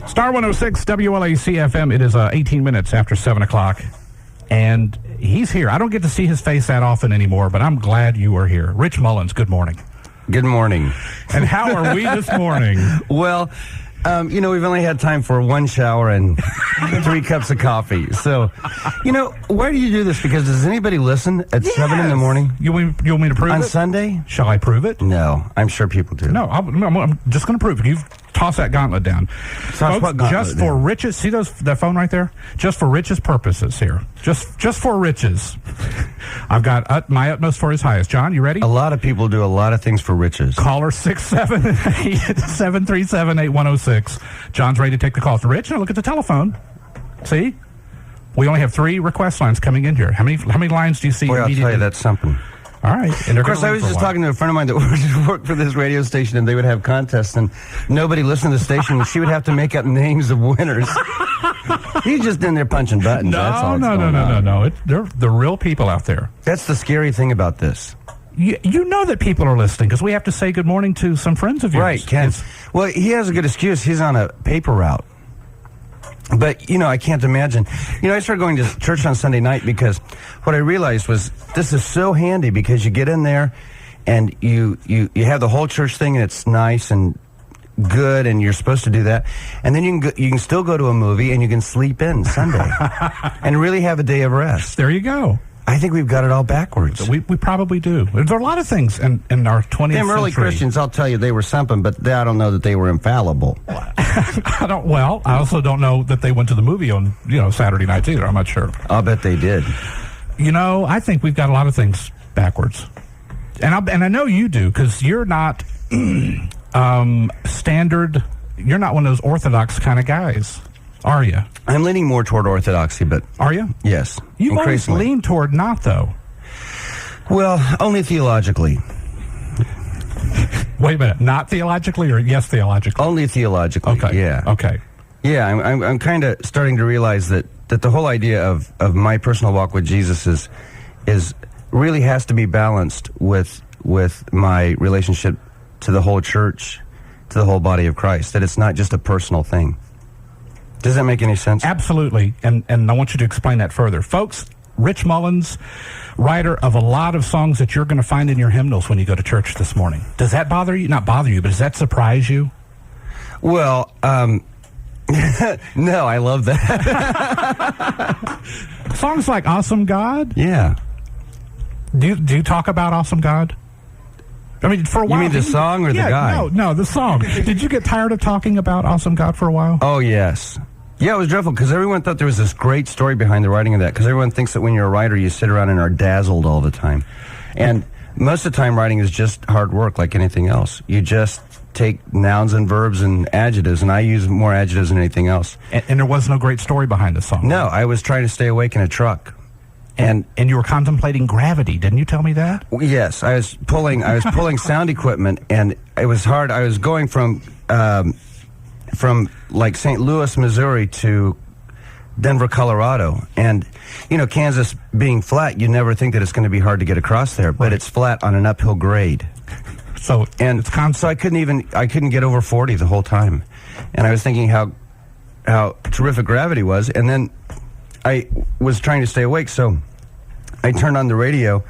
Star 106 WLAC-FM. It is 18 minutes after 7 o'clock, and he's here. I don't get to see his face that often anymore, but I'm glad you are here. Rich Mullins, good morning. Good morning. And how are we this morning? Well, we've only had time for one shower and 3 cups of coffee. So, why do you do this? Because does anybody listen at 7 in the morning? You want me to prove it? On Sunday? Shall I prove it? No, I'm sure people do. No, I'm just going to prove it. You've tossed that gauntlet down. Folks, just for Rich's, see that phone right there? Just for Rich's purposes here. Just for Rich's. I've got my utmost for his highest. John, you ready? A lot of people do a lot of things for riches. Caller 678-737-8106. John's ready to take the call. Rich, now look at the telephone. See? We only have 3 request lines coming in here. How many lines do you see? Boy, I'll tell you, that's something. All right. And of course, I was just talking to a friend of mine that worked for this radio station, and they would have contests, and nobody listened to the station, and she would have to make up names of winners. He's just in there punching buttons. No. They're the real people out there. That's the scary thing about this. You know that people are listening because we have to say good morning to some friends of yours. Right, Ken. Well, he has a good excuse. He's on a paper route. But, I can't imagine. I started going to church on Sunday night because what I realized was this is so handy because you get in there and you have the whole church thing and it's nice and good and you're supposed to do that. And then you can still go to a movie and you can sleep in Sunday and really have a day of rest. There you go. I think we've got it all backwards. We probably do. There are a lot of things in our 20th century. Them early Christians, I'll tell you, they were something, but I don't know that they were infallible. I also don't know that they went to the movie on, Saturday nights either. I'm not sure. I'll bet they did. I think we've got a lot of things backwards. And I know you do, because you're not standard, you're not one of those orthodox kind of guys. Are you? I'm leaning more toward orthodoxy, but... Are you? Yes. You've always leaned toward not, though. Well, only theologically. Wait a minute. Not theologically or yes theologically? Only theologically, okay. Yeah. Okay. Yeah, I'm kind of starting to realize that the whole idea of my personal walk with Jesus is really has to be balanced with my relationship to the whole church, to the whole body of Christ, that it's not just a personal thing. Does that make any sense? Absolutely, and I want you to explain that further. Folks, Rich Mullins, writer of a lot of songs that you're going to find in your hymnals when you go to church this morning. Does that bother you? Not bother you, but does that surprise you? Well, no, I love that. Songs like Awesome God? Yeah. Do you talk about Awesome God? I mean, for a while. You mean the song or the guy? No, the song. Did you get tired of talking about Awesome God for a while? Oh, yes. Yeah, it was dreadful because everyone thought there was this great story behind the writing of that because everyone thinks that when you're a writer, you sit around and are dazzled all the time. And most of the time, writing is just hard work like anything else. You just take nouns and verbs and adjectives, and I use more adjectives than anything else. And there was no great story behind the song? No, I was trying to stay awake in a truck. And you were contemplating gravity, didn't you tell me that? Yes, I was pulling sound equipment, and it was hard. I was going from like St. Louis, Missouri to Denver, Colorado, and Kansas being flat, you never think that it's going to be hard to get across there, but it's flat on an uphill grade. So I couldn't get over 40 the whole time, and I was thinking how terrific gravity was, and then I was trying to stay awake, so I turned on the radio,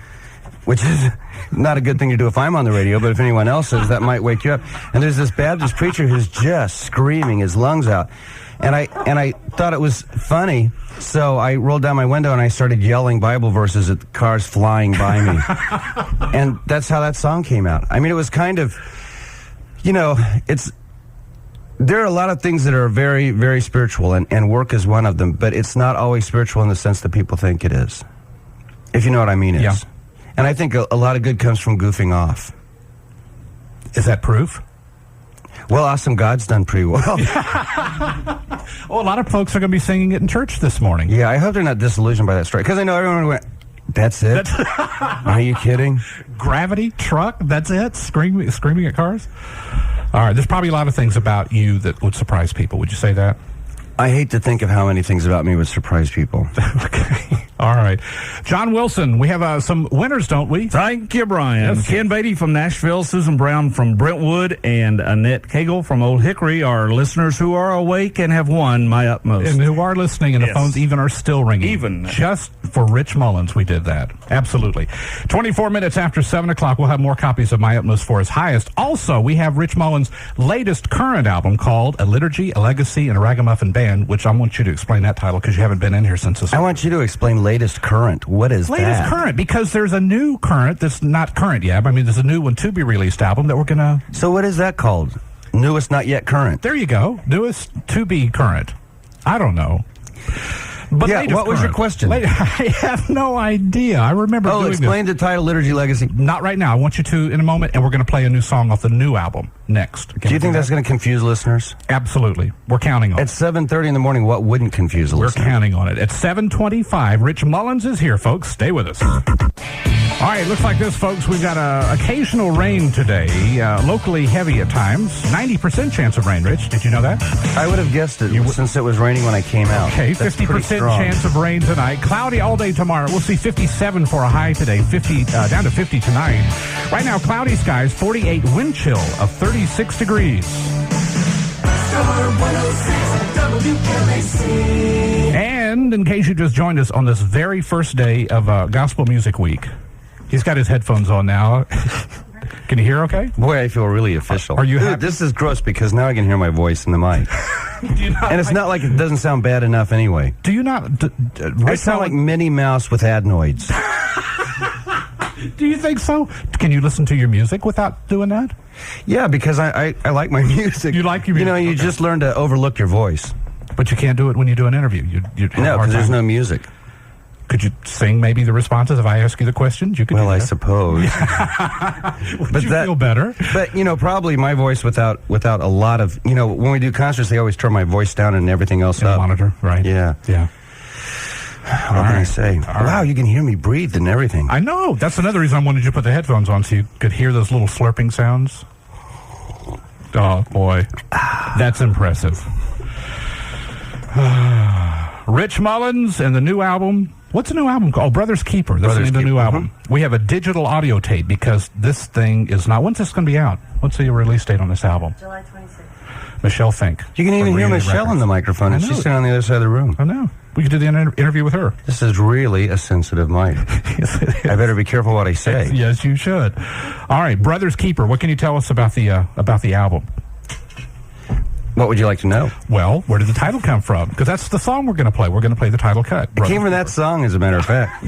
which is not a good thing to do if I'm on the radio, but if anyone else is, that might wake you up. And there's this Baptist preacher who's just screaming his lungs out. And I thought it was funny, so I rolled down my window and I started yelling Bible verses at the cars flying by me. And that's how that song came out. I mean, it was kind of, there are a lot of things that are very, very spiritual, and work is one of them, but it's not always spiritual in the sense that people think it is. If you know what I mean. Yeah. And I think a lot of good comes from goofing off. Is that proof? Well, Awesome God's done pretty well. Well, a lot of folks are going to be singing it in church this morning. Yeah, I hope they're not disillusioned by that story, because I know everyone went, that's it? Are you kidding? Gravity, truck, that's it? Screaming at cars? All right, there's probably a lot of things about you that would surprise people. Would you say that? I hate to think of how many things about me would surprise people. Okay. All right. John Wilson, we have some winners, don't we? Thank you, Brian. Yes. Ken Beatty from Nashville, Susan Brown from Brentwood, and Annette Cagle from Old Hickory are listeners who are awake and have won My Utmost. And who are listening, and the phones even are still ringing. Even. Just for Rich Mullins, we did that. Absolutely. 24 minutes after 7 o'clock, we'll have more copies of My Utmost for His Highest. Also, we have Rich Mullins' latest current album called A Liturgy, A Legacy, and a Ragamuffin Band, which I want you to explain that title because you haven't been in here since this. I want you to explain latest current. What is latest that? Current, because there's a new current that's not current yet. I mean, there's a new one to be released album that we're going to... So what is that called? Newest, not yet current. There you go. Newest to be current. I don't know. But yeah, what was your question? I have no idea. I remember doing explain the title, Liturgy, Legacy. Not right now. I want you to in a moment, and we're going to play a new song off the new album next. Do you think that's going to confuse listeners? Absolutely. We're counting on it. At 7:30 in the morning, what wouldn't confuse a listener? We're counting on it. At 7:25, Rich Mullins is here, folks. Stay with us. All right, looks like this, folks. We've got occasional rain today, locally heavy at times. 90% chance of rain, Rich. Did you know that? I would have guessed it since it was raining when I came out. Okay, 50% chance of rain tonight. Cloudy all day tomorrow. We'll see 57 for a high today, 50 down to 50 tonight. Right now, cloudy skies, 48, wind chill of 36 degrees. Star 106 WLAC. And in case you just joined us on this very first day of Gospel Music Week, he's got his headphones on now. Can you hear okay? Boy, I feel really official. Are you happy? This is gross because now I can hear my voice in the mic. And it's not like it doesn't sound bad enough anyway. Do you not? I sound like Minnie Mouse with adenoids. Do you think so? Can you listen to your music without doing that? Yeah, because I like my music. You like your music? You know, you just learn to overlook your voice. But you can't do it when you do an interview. No, because there's no music. Could you sing maybe the responses if I ask you the questions? You could. Well, I suppose. But you feel better. But probably my voice without a lot of when we do concerts, they always turn my voice down and everything else up. Monitor, right? Yeah. What can I say? Wow, you can hear me breathe and everything. I know. That's another reason I wanted you to put the headphones on so you could hear those little slurping sounds. Oh boy, that's impressive. Rich Mullins and the new album. What's the new album called? Oh, Brothers Keeper. That's the new album. We have a digital audio tape because this thing is not... When's this going to be out? What's the release date on this album? July 26th. Michelle Fink. You can even hear Michelle on the microphone, and she's sitting on the other side of the room. I know. We could do the interview with her. This is really a sensitive mic. I better be careful what I say. Yes, you should. All right, Brothers Keeper. What can you tell us about the album? What would you like to know? Well, where did the title come from? Because that's the song we're going to play. We're going to play the title cut. It came from that song, as a matter of fact,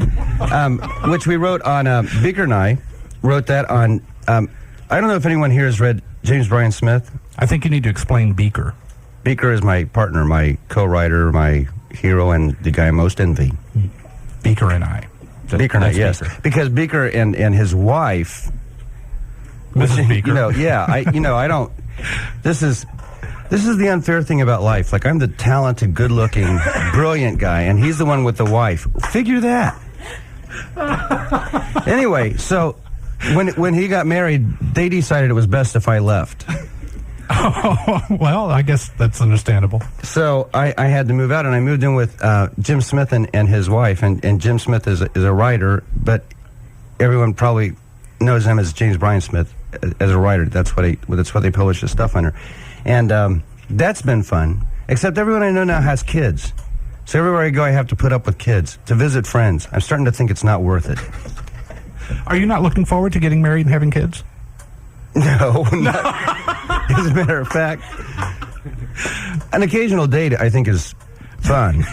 which we wrote on, Beaker and I wrote that on, I don't know if anyone here has read James Bryan Smith. I think you need to explain Beaker. Beaker is my partner, my co-writer, my hero, and the guy I most envy. Beaker and I. Beaker and I, yes. Beaker. Because Beaker and his wife... Mrs. Beaker. I don't... This is the unfair thing about life. Like, I'm the talented, good-looking, brilliant guy, and he's the one with the wife. Figure that. Anyway, so when he got married, they decided it was best if I left. Oh, well, I guess that's understandable. So I had to move out, and I moved in with Jim Smith and his wife. And Jim Smith is a writer, but everyone probably knows him as James Bryan Smith as a writer. That's what they publish his stuff under. And that's been fun, except everyone I know now has kids. So everywhere I go, I have to put up with kids to visit friends. I'm starting to think it's not worth it. Are you not looking forward to getting married and having kids? No. As a matter of fact, an occasional date I think is fun,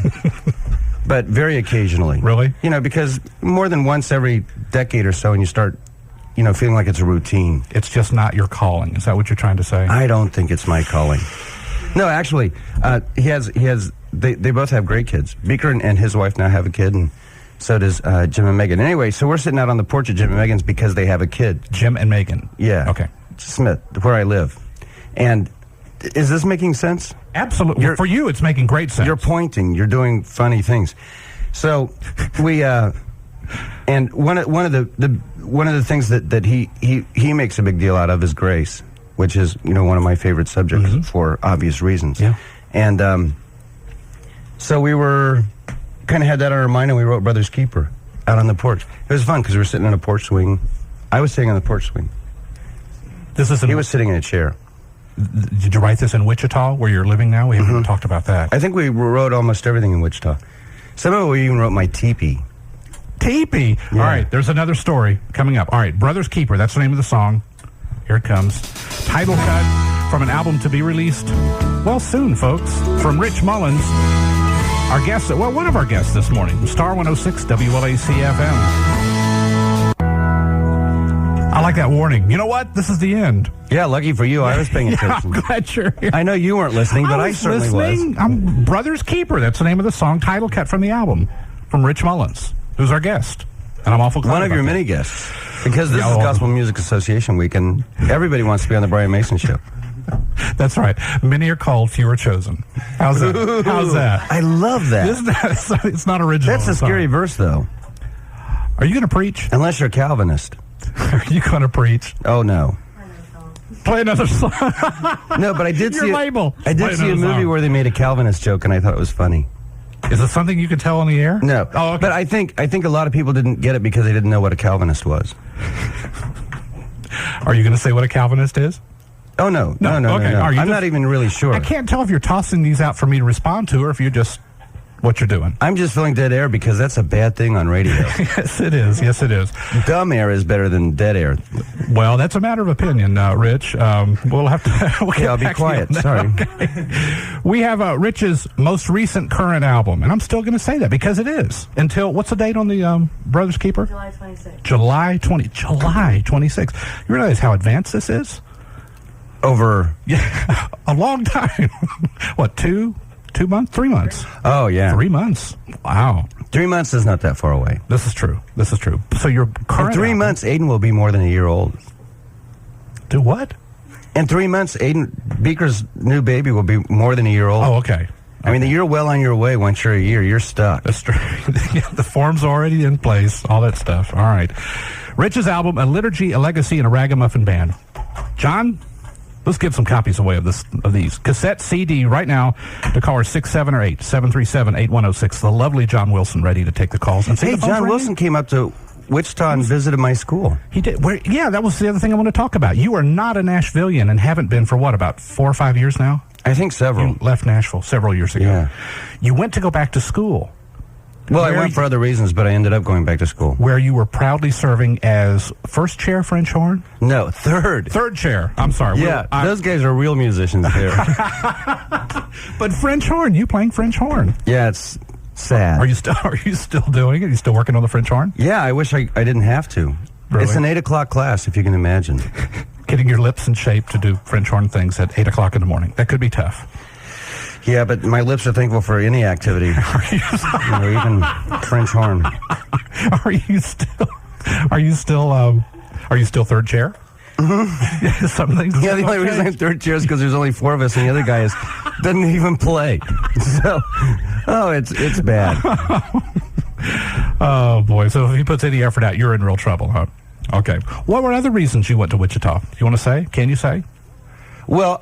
but very occasionally. Really? Because more than once every decade or so, and you start... feeling like it's a routine. It's just not your calling. Is that what you're trying to say? I don't think it's my calling. No, actually, they both have great kids. Beaker and his wife now have a kid, and so does Jim and Megan. Anyway, so we're sitting out on the porch of Jim and Megan's because they have a kid. Jim and Megan? Yeah. Okay. Smith, where I live. And is this making sense? Absolutely. For you, it's making great sense. You're pointing. You're doing funny things. So we... And one of the things that he makes a big deal out of is grace, which is one of my favorite subjects for obvious reasons. Yeah. And so we were kind of had that on our mind, and we wrote Brother's Keeper out on the porch. It was fun because we were sitting on a porch swing. I was sitting on the porch swing. He was sitting in a chair. Did you write this in Wichita, where you're living now? We haven't even talked about that. I think we wrote almost everything in Wichita. Some of it we even wrote my teepee. Teepee. Yeah. All right, there's another story coming up. All right, Brother's Keeper, that's the name of the song. Here it comes. Title cut from an album to be released, well, soon, folks, from Rich Mullins. Our guest, well, one of our guests this morning, Star 106 WLAC-FM. I like that warning. You know what? This is the end. Yeah, lucky for you. I was paying attention. I'm glad you're here. I know you weren't listening, but I certainly was. I'm Brother's Keeper. That's the name of the song, title cut from the album, from Rich Mullins, who's our guest. And I'm awful glad one of your many guests. Because this is Gospel Music Association Week, and everybody wants to be on the Brian Mason Show. That's right. Many are called, few are chosen. How's that? How's that? I love that. It's not original. That's a scary verse, though. Are you going to preach? Unless you're a Calvinist. Are you going to preach? Oh, no. Play another song. No, but I did see label. I did see a movie where they made a Calvinist joke, and I thought it was funny. Is it something you can tell on the air? No. Oh, okay. But I think a lot of people didn't get it because they didn't know what a Calvinist was. Are you going to say what a Calvinist is? Oh, no. Okay. No. I'm not even really sure. I can't tell if you're tossing these out for me to respond to or if you're just what you're doing. I'm just feeling dead air because that's a bad thing on radio. Yes, it is. Yes, it is. Dumb air is better than dead air. Well, that's a matter of opinion, Rich. We'll have to... Okay, I'll be quiet. Sorry. Okay. We have Rich's most recent current album, and I'm still going to say that because it is. Until, what's the date on the Brother's Keeper? July 26th. July 26th. You realize how advanced this is? Over... Yeah, a long time. What, 2 months? 3 months? Oh, yeah. 3 months. Wow. 3 months is not that far away. This is true. So your current In 3 months, Aiden will be more than a year old. Do what? In 3 months, Beaker's new baby will be more than a year old. Oh, okay. I mean, you're well on your way. Once you're a year, you're stuck. That's true. Yeah, the form's already in place. All that stuff. All right. Rich's album, A Liturgy, a Legacy, and a Ragamuffin Band. John, let's give some copies away of these. Cassette, CD, right now, the caller 6-7 or 8, 737-8106. The lovely John Wilson ready to take the calls. And hey, John Wilson came up to Wichita and visited my school. He did. Yeah, that was the other thing I want to talk about. You are not a Nashvilleian and haven't been for what, about 4 or 5 years now? I think several. You left Nashville several years ago. Yeah. You went to go back to school. Well, I went for other reasons, but I ended up going back to school. Where you were proudly serving as first chair French horn? No, third. Third chair. I'm sorry. Yeah, those guys are real musicians there. But French horn, you playing French horn. Yeah, it's sad. Are you still doing it? Are you still working on the French horn? Yeah, I wish I didn't have to. Really? It's an 8 o'clock class, if you can imagine. Getting your lips in shape to do French horn things at 8 o'clock in the morning. That could be tough. Yeah, but my lips are thankful for any activity. Even French horn. Are you still third chair? Mm-hmm. Some things. Yeah, the only reason I'm third chair is because there's only 4 of us, and the other guy doesn't even play. So, it's bad. Oh boy! So if he puts any effort out, you're in real trouble, huh? Okay. What were other reasons you went to Wichita? Do you want to say? Can you say? Well,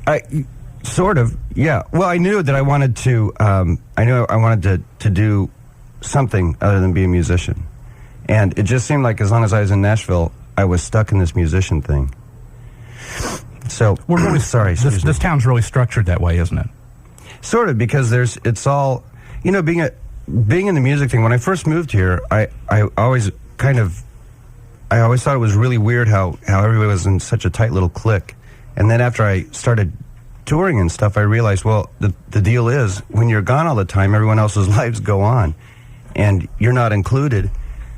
I sort of, yeah. Well, I knew that I wanted to. I knew I wanted to do something other than be a musician, and it just seemed like as long as I was in Nashville, I was stuck in this musician thing. So we're really sorry. This town's really structured that way, isn't it? Sort of, because it's all, being in the music thing. When I first moved here, I always thought it was really weird how everybody was in such a tight little clique. And then after I started touring and stuff, I realized, well, the deal is when you're gone all the time, everyone else's lives go on, and you're not included.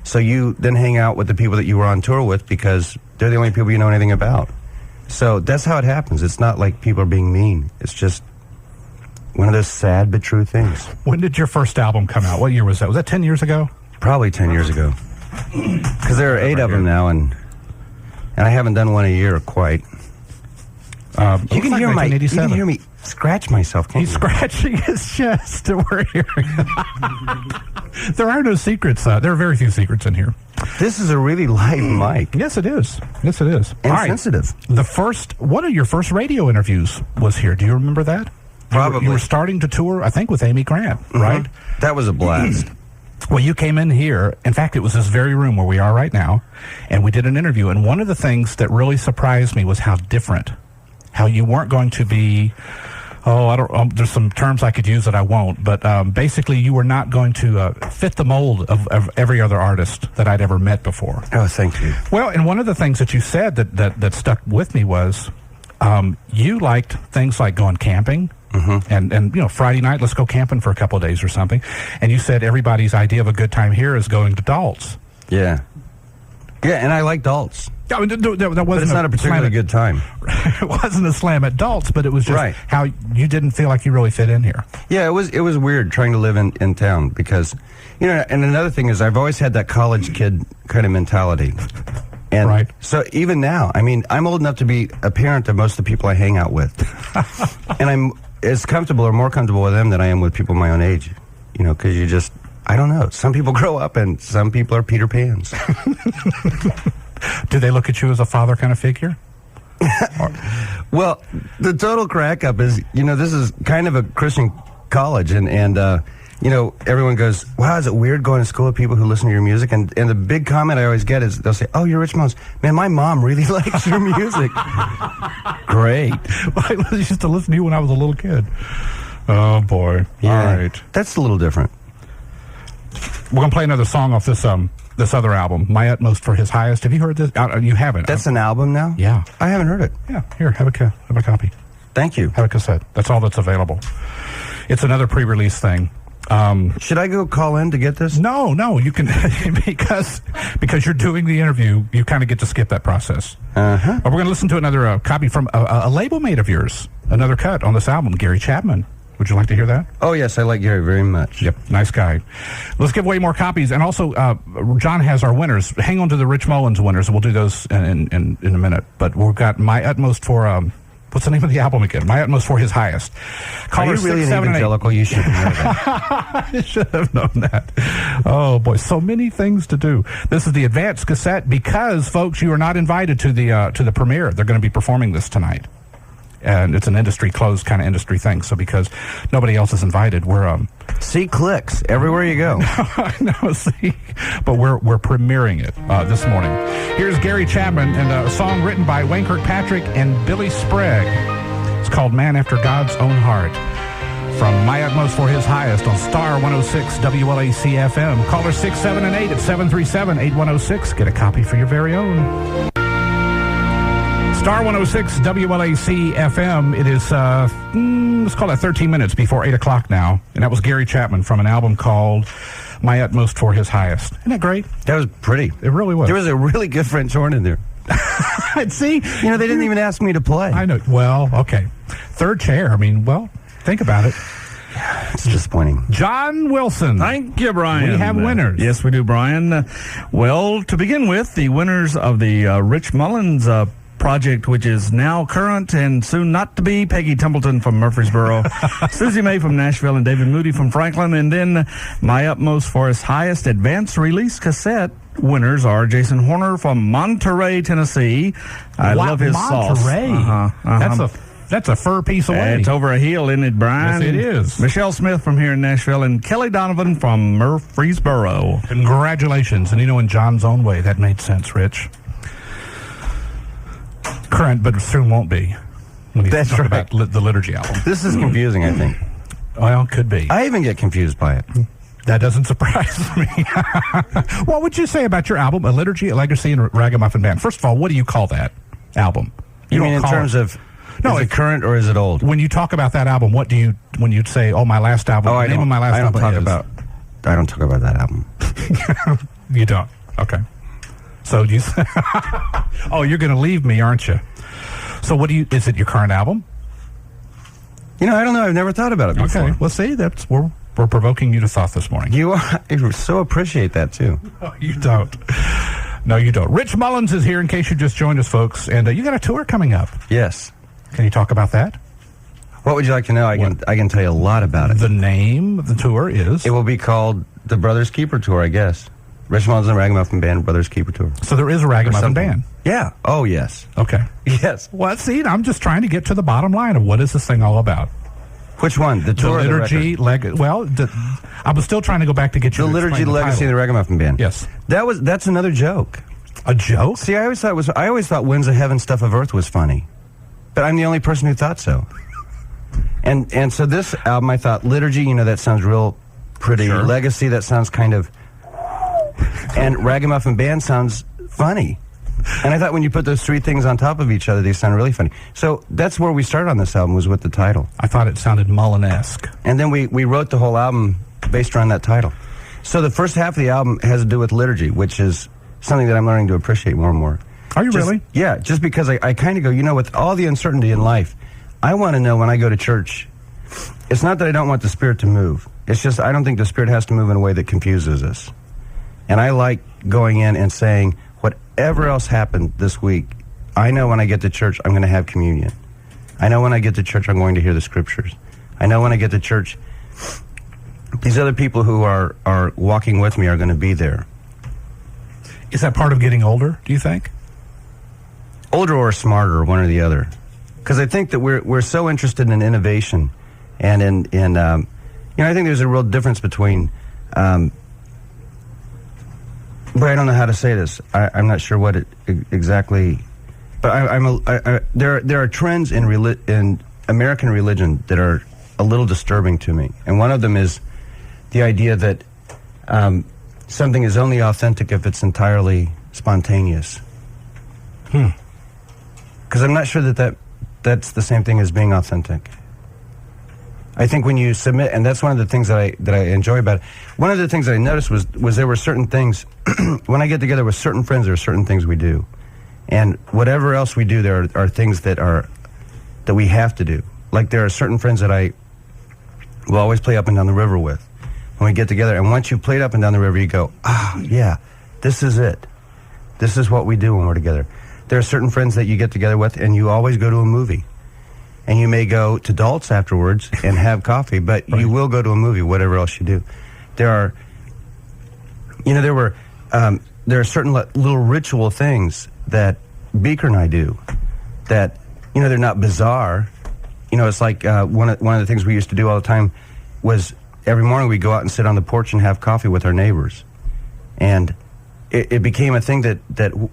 So you then hang out with the people that you were on tour with because they're the only people you know anything about. So that's how it happens. It's not like people are being mean. It's just one of those sad but true things. When did your first album come out? What year was that? Was that 10 years ago? Probably 10 years ago. Because there are 8 of them now, and I haven't done one a year quite. You can hear me scratch myself, can't you? He's scratching his chest. We're hearing. There are no secrets. There are very few secrets in here. This is a really live mic. Yes, it is. Yes, it is. And sensitive. One of your first radio interviews was here. Do you remember that? Probably. You were starting to tour, I think, with Amy Grant, right? That was a blast. Well, you came in here. In fact, it was this very room where we are right now, and we did an interview. And one of the things that really surprised me was how different, how you weren't going to be, there's some terms I could use that I won't, but basically you were not going to fit the mold of every other artist that I'd ever met before. Oh, thank you. Well, and one of the things that you said that stuck with me was you liked things like going camping. And Friday night, let's go camping for a couple of days or something. And you said everybody's idea of a good time here is going to Dalt's. Yeah. Yeah, and I like Dalt's. I mean, that wasn't But it's not a particularly good time. It wasn't a slam at Dalt's, but it was just how you didn't feel like you really fit in here. Yeah, it was weird trying to live in town because, and another thing is I've always had that college kid kind of mentality. And so even now, I mean, I'm old enough to be a parent of most of the people I hang out with. And I'm as comfortable or more comfortable with them than I am with people my own age, because you just, I don't know. Some people grow up and some people are Peter Pans. Do they look at you as a father kind of figure? Well, the total crack up is, this is kind of a Christian college and everyone goes, wow, is it weird going to school with people who listen to your music? And the big comment I always get is they'll say, oh, you're Rich Mullins. Man, my mom really likes your music. Great. I used to listen to you when I was a little kid. Oh, boy. Yeah, all right. That's a little different. We're going to play another song off this other album, My Utmost for His Highest. Have you heard this? You haven't. That's an album now? Yeah. I haven't heard it. Yeah. Here, have a copy. Thank you. Have a cassette. That's all that's available. It's another pre-release thing. Should I go call in to get this? No, you can because you're doing the interview, you kind of get to skip that process. But we're going to listen to another copy from a label mate of yours, another cut on this album, Gary Chapman. Would you like to hear that? Oh, yes, I like Gary very much. Yep, nice guy. Let's give away more copies. And also, John has our winners. Hang on to the Rich Mullins winners. We'll do those in a minute. But we've got My Utmost for... what's the name of the album again? My Utmost for His Highest. Are you really an evangelical? You should know that. I should have known that. Oh, boy. So many things to do. This is the advanced cassette because, folks, you are not invited to the premiere. They're going to be performing this tonight. And it's an closed kind of industry thing. So because nobody else is invited, we're... See clicks everywhere you go. I know, see? But we're premiering it this morning. Here's Gary Chapman and a song written by Wayne Kirkpatrick and Billy Sprague. It's called Man After God's Own Heart. From My Utmost for His Highest on Star 106 WLAC FM. Caller 6, 7, and 8 at 737-8106. Get a copy for your very own. Star 106 WLAC FM. It is, let's call it 13 minutes before 8 o'clock now. And that was Gary Chapman from an album called My Utmost for His Highest. Isn't that great? That was pretty. It really was. There was a really good French horn in there. See? They didn't even ask me to play. I know. Well, okay. Third chair. I mean, well, think about it. It's disappointing. John Wilson. Thank you, Brian. We have winners. Yes, we do, Brian. Well, to begin with, the winners of the Rich Mullins project, which is now current and soon not to be, Peggy Templeton from Murfreesboro, Susie May from Nashville, and David Moody from Franklin. And then My Utmost for His Highest advanced release cassette winners are Jason Horner from Monterey, Tennessee. I love his Monterey. sauce. That's a fur piece away. It's over a hill, isn't it, Brian? Yes, it is. Michelle Smith from here in Nashville and Kelly Donovan from Murfreesboro. Congratulations. And in John's own way, that made sense, Rich. Current, but soon won't be. When you talk about the Liturgy album. This is confusing, I think. Well, could be. I even get confused by it. That doesn't surprise me. What would you say about your album, A Liturgy, A Legacy, and Ragamuffin Band? First of all, what do you call that album? You mean in terms of, is it current or is it old? When you talk about that album, what do you, when you'd say, my last album, I don't talk about that album. You don't? Okay. So you you're going to leave me, aren't you? So is it your current album? I don't know. I've never thought about it before. Okay. Well, see, we're provoking you to thought this morning. You are. I so appreciate that, too. No, you don't. No, you don't. Rich Mullins is here in case you just joined us, folks. And you got a tour coming up. Yes. Can you talk about that? What would you like to know? I can tell you a lot about it. The name of the tour is? It will be called the Brothers Keeper Tour, I guess. Rich Mullins and Ragamuffin Band, Brothers Keeper Tour. So there is a Ragamuffin Band? Yeah. Oh, yes. Okay. Yes. Well, see, I'm just trying to get to the bottom line of what is this thing all about. Which one? The tour the or Liturgy, I was still trying to go back to get you the to Liturgy, explain the Legacy, of the Ragamuffin Band. Yes. That's another joke. A joke? See, I always thought Winds of Heaven, Stuff of Earth was funny. But I'm the only person who thought so. And so this album, I thought, Liturgy, that sounds real pretty. Sure. Legacy, that sounds kind of... And Ragamuffin Band sounds funny. And I thought when you put those three things on top of each other, they sound really funny. So that's where we started on this album, was with the title. I thought it sounded Mullin-esque. And then we wrote the whole album based around that title. So the first half of the album has to do with liturgy, which is something that I'm learning to appreciate more and more. Are you really? Yeah, just because I kind of go, with all the uncertainty in life, I want to know when I go to church, it's not that I don't want the Spirit to move. It's just I don't think the Spirit has to move in a way that confuses us. And I like going in and saying, whatever else happened this week, I know when I get to church, I'm going to have communion. I know when I get to church, I'm going to hear the Scriptures. I know when I get to church, these other people who are walking with me are going to be there. Is that part of getting older, do you think? Older or smarter, one or the other. Because I think that we're so interested in innovation, and I think there's a real difference between, but I don't know how to say this. I'm not sure what it exactly, but there are trends in American religion that are a little disturbing to me, and one of them is the idea that something is only authentic if it's entirely spontaneous. Because I'm not sure that's the same thing as being authentic. I think when you submit, and that's one of the things that I enjoy about it. One of the things that I noticed was there were certain things, when I get together with certain friends, there are certain things we do. And whatever else we do, there are things that we have to do. Like there are certain friends that I will always play up and down the river with when we get together. And once you've played up and down the river, you go, yeah, this is it. This is what we do when we're together. There are certain friends that you get together with, and you always go to a movie. And you may go to Dalt's afterwards and have coffee, but you will go to a movie, whatever else you do. There are certain little ritual things that Beaker and I do that, they're not bizarre. It's like one of the things we used to do all the time was every morning we'd go out and sit on the porch and have coffee with our neighbors. And it became a thing that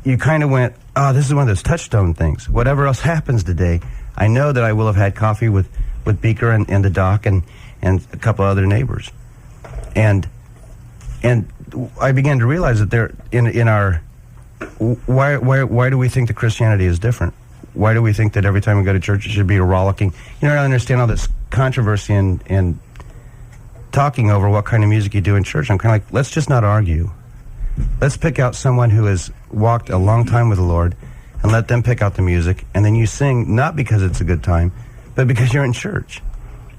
you kind of went, this is one of those touchstone things. Whatever else happens today, I know that I will have had coffee with Beaker and the doc and a couple other neighbors. And I began to realize that there in our why do we think that Christianity is different? Why do we think that every time we go to church it should be a rollicking? I don't understand all this controversy and talking over what kind of music you do in church. I'm kind of like, let's just not argue. Let's pick out someone who has walked a long time with the Lord and let them pick out the music, and then you sing not because it's a good time, but because you're in church.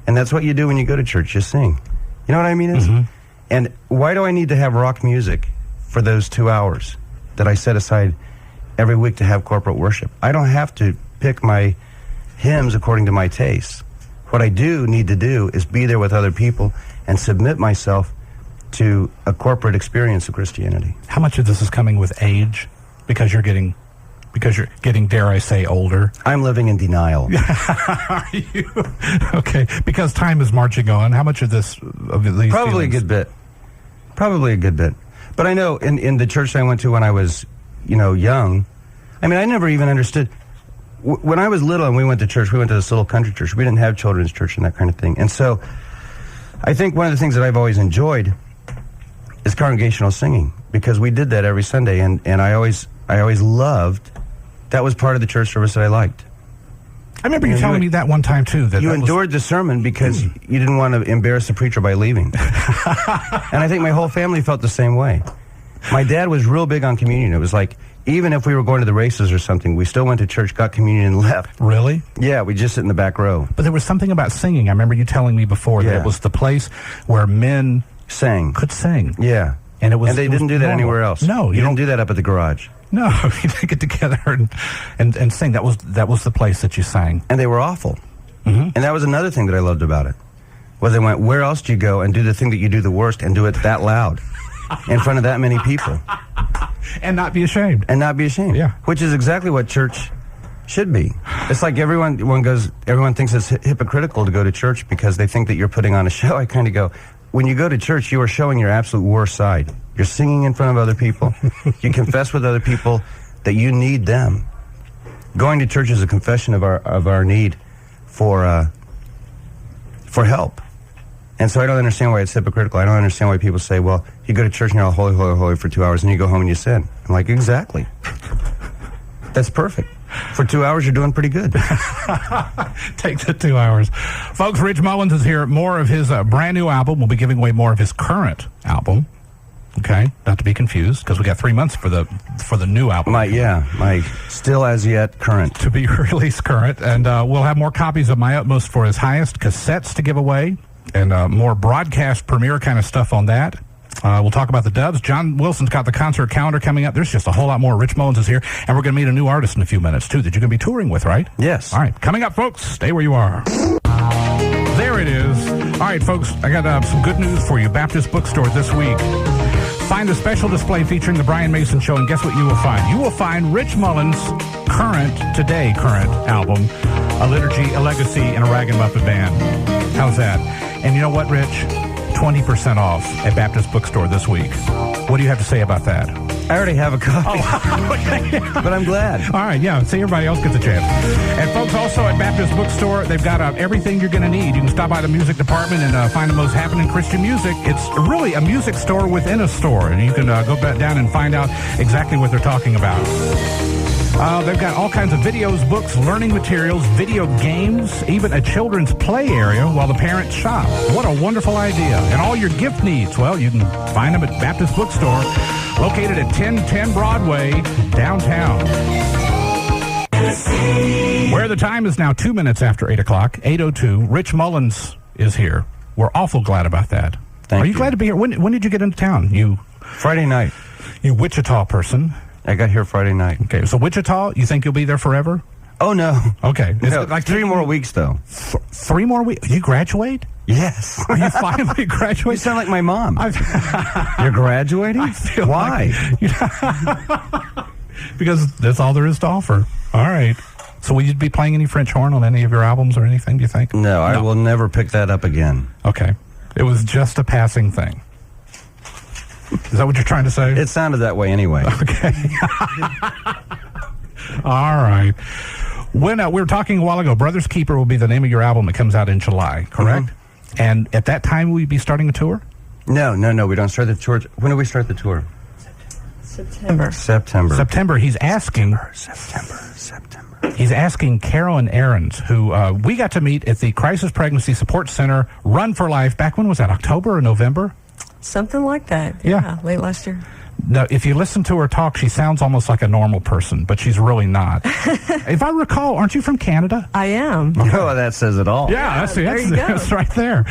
And that's what you do when you go to church, you sing. You know what I mean? Mm-hmm. And why do I need to have rock music for those 2 hours that I set aside every week to have corporate worship? I don't have to pick my hymns according to my tastes. What I do need to do is be there with other people and submit myself to a corporate experience of Christianity. How much of this is coming with age? Because you're getting, dare I say, older. I'm living in denial. Are you? Okay, because time is marching on. How much of these Probably feelings? a good bit. Probably a good bit. But I know in the church I went to when I was, young, I never even understood. When I was little and we went to church, we went to this little country church. We didn't have children's church and that kind of thing. And so I think one of the things that I've always enjoyed is congregational singing, because we did that every Sunday, and I always loved, that was part of the church service that I liked. I remember you telling me that one time too. That you endured the sermon because you didn't want to embarrass the preacher by leaving. And I think my whole family felt the same way. My dad was real big on communion. It was like, even if we were going to the races or something, we still went to church, got communion, and left. Really? Yeah, we just sit in the back row. But there was something about singing. I remember you telling me before that it was the place where men could sing. Yeah. And they didn't do that normal. anywhere else. No, you don't do that up at the garage. No, you didn't get together and sing. That was the place that you sang. And they were awful. Mm-hmm. And that was another thing that I loved about it. Was they went, where else do you go and do the thing that you do the worst and do it that loud in front of that many people? And not be ashamed. And not be ashamed. Yeah. Which is exactly what church Should be. It's like everyone thinks it's hypocritical to go to church because they think that you're putting on a show. I kind of go, when you go to church, you are showing your absolute worst side. You're singing in front of other people. You confess with other people that you need them. Going to church is a confession of our need for help. And so I don't understand why it's hypocritical. I don't understand why people say, well, you go to church and you're all holy, holy, holy for 2 hours, and you go home and you sin. I'm like, exactly. That's perfect. For 2 hours, you're doing pretty good. Take the 2 hours. Folks, Rich Mullins is here. More of his brand new album. We'll be giving away more of his current album. Okay? Not to be confused, because we got 3 months for the new album. My still as yet current. To be released current. And we'll have more copies of My Utmost for His Highest cassettes to give away. And more broadcast premiere kind of stuff on that. We'll talk about the Dubs. John Wilson's got the concert calendar coming up. There's just a whole lot more. Rich Mullins is here. And we're going to meet a new artist in a few minutes, too, that you're going to be touring with, right? Yes. All right. Coming up, folks, stay where you are. There it is. All right, folks, I got some good news for you. Baptist Bookstore this week. Find a special display featuring the Brian Mason Show, and guess what you will find? You will find Rich Mullins' current album, A Liturgy, A Legacy, and a Rag and Muffin Band. How's that? And you know what, Rich? 20% off at Baptist Bookstore this week. What do you have to say about that? I already have a copy. Oh, okay. But I'm glad. All right, yeah. See, everybody else gets a chance. And folks, also at Baptist Bookstore, they've got everything you're going to need. You can stop by the music department and find the most happening Christian music. It's really a music store within a store, and you can go back down and find out exactly what they're talking about. They've got all kinds of videos, books, learning materials, video games, even a children's play area while the parents shop. What a wonderful idea. And all your gift needs, well, you can find them at Baptist Bookstore, located at 1010 Broadway, downtown. Where the time is now 2 minutes after 8 o'clock, 8:02. Rich Mullins is here. We're awful glad about that. Thank you. Are you glad to be here? When did you get into town? Friday night. You Wichita person. I got here Friday night. Okay, so Wichita, you think you'll be there forever? Oh, no. Okay. Is No, it like 3 more weeks, though. 3 more weeks? You graduate? Yes. Are you finally You graduate? sound like my mom. You're graduating? feel Why? Because that's all there is to offer. All right. So will you be playing any French horn on any of your albums or anything, do you think? No, I will never pick that up again. Okay. It was just a passing thing. Is that what you're trying to say? It sounded that way anyway. Okay. All right. When we were talking a while ago, Brother's Keeper will be the name of your album that comes out in July, correct? Mm-hmm. And at that time, will you be starting a tour? No. We don't start the tour. When do we start the tour? September. He's asking. September. He's asking Carolyn Arends, who we got to meet at the Crisis Pregnancy Support Center Run for Life. Back when was that? October or November? Something like that. Yeah, late last year. No, if you listen to her talk, she sounds almost like a normal person, but she's really not. If I recall, aren't you from Canada? I am. Oh, that says it all. Yeah, there you go. that's right there.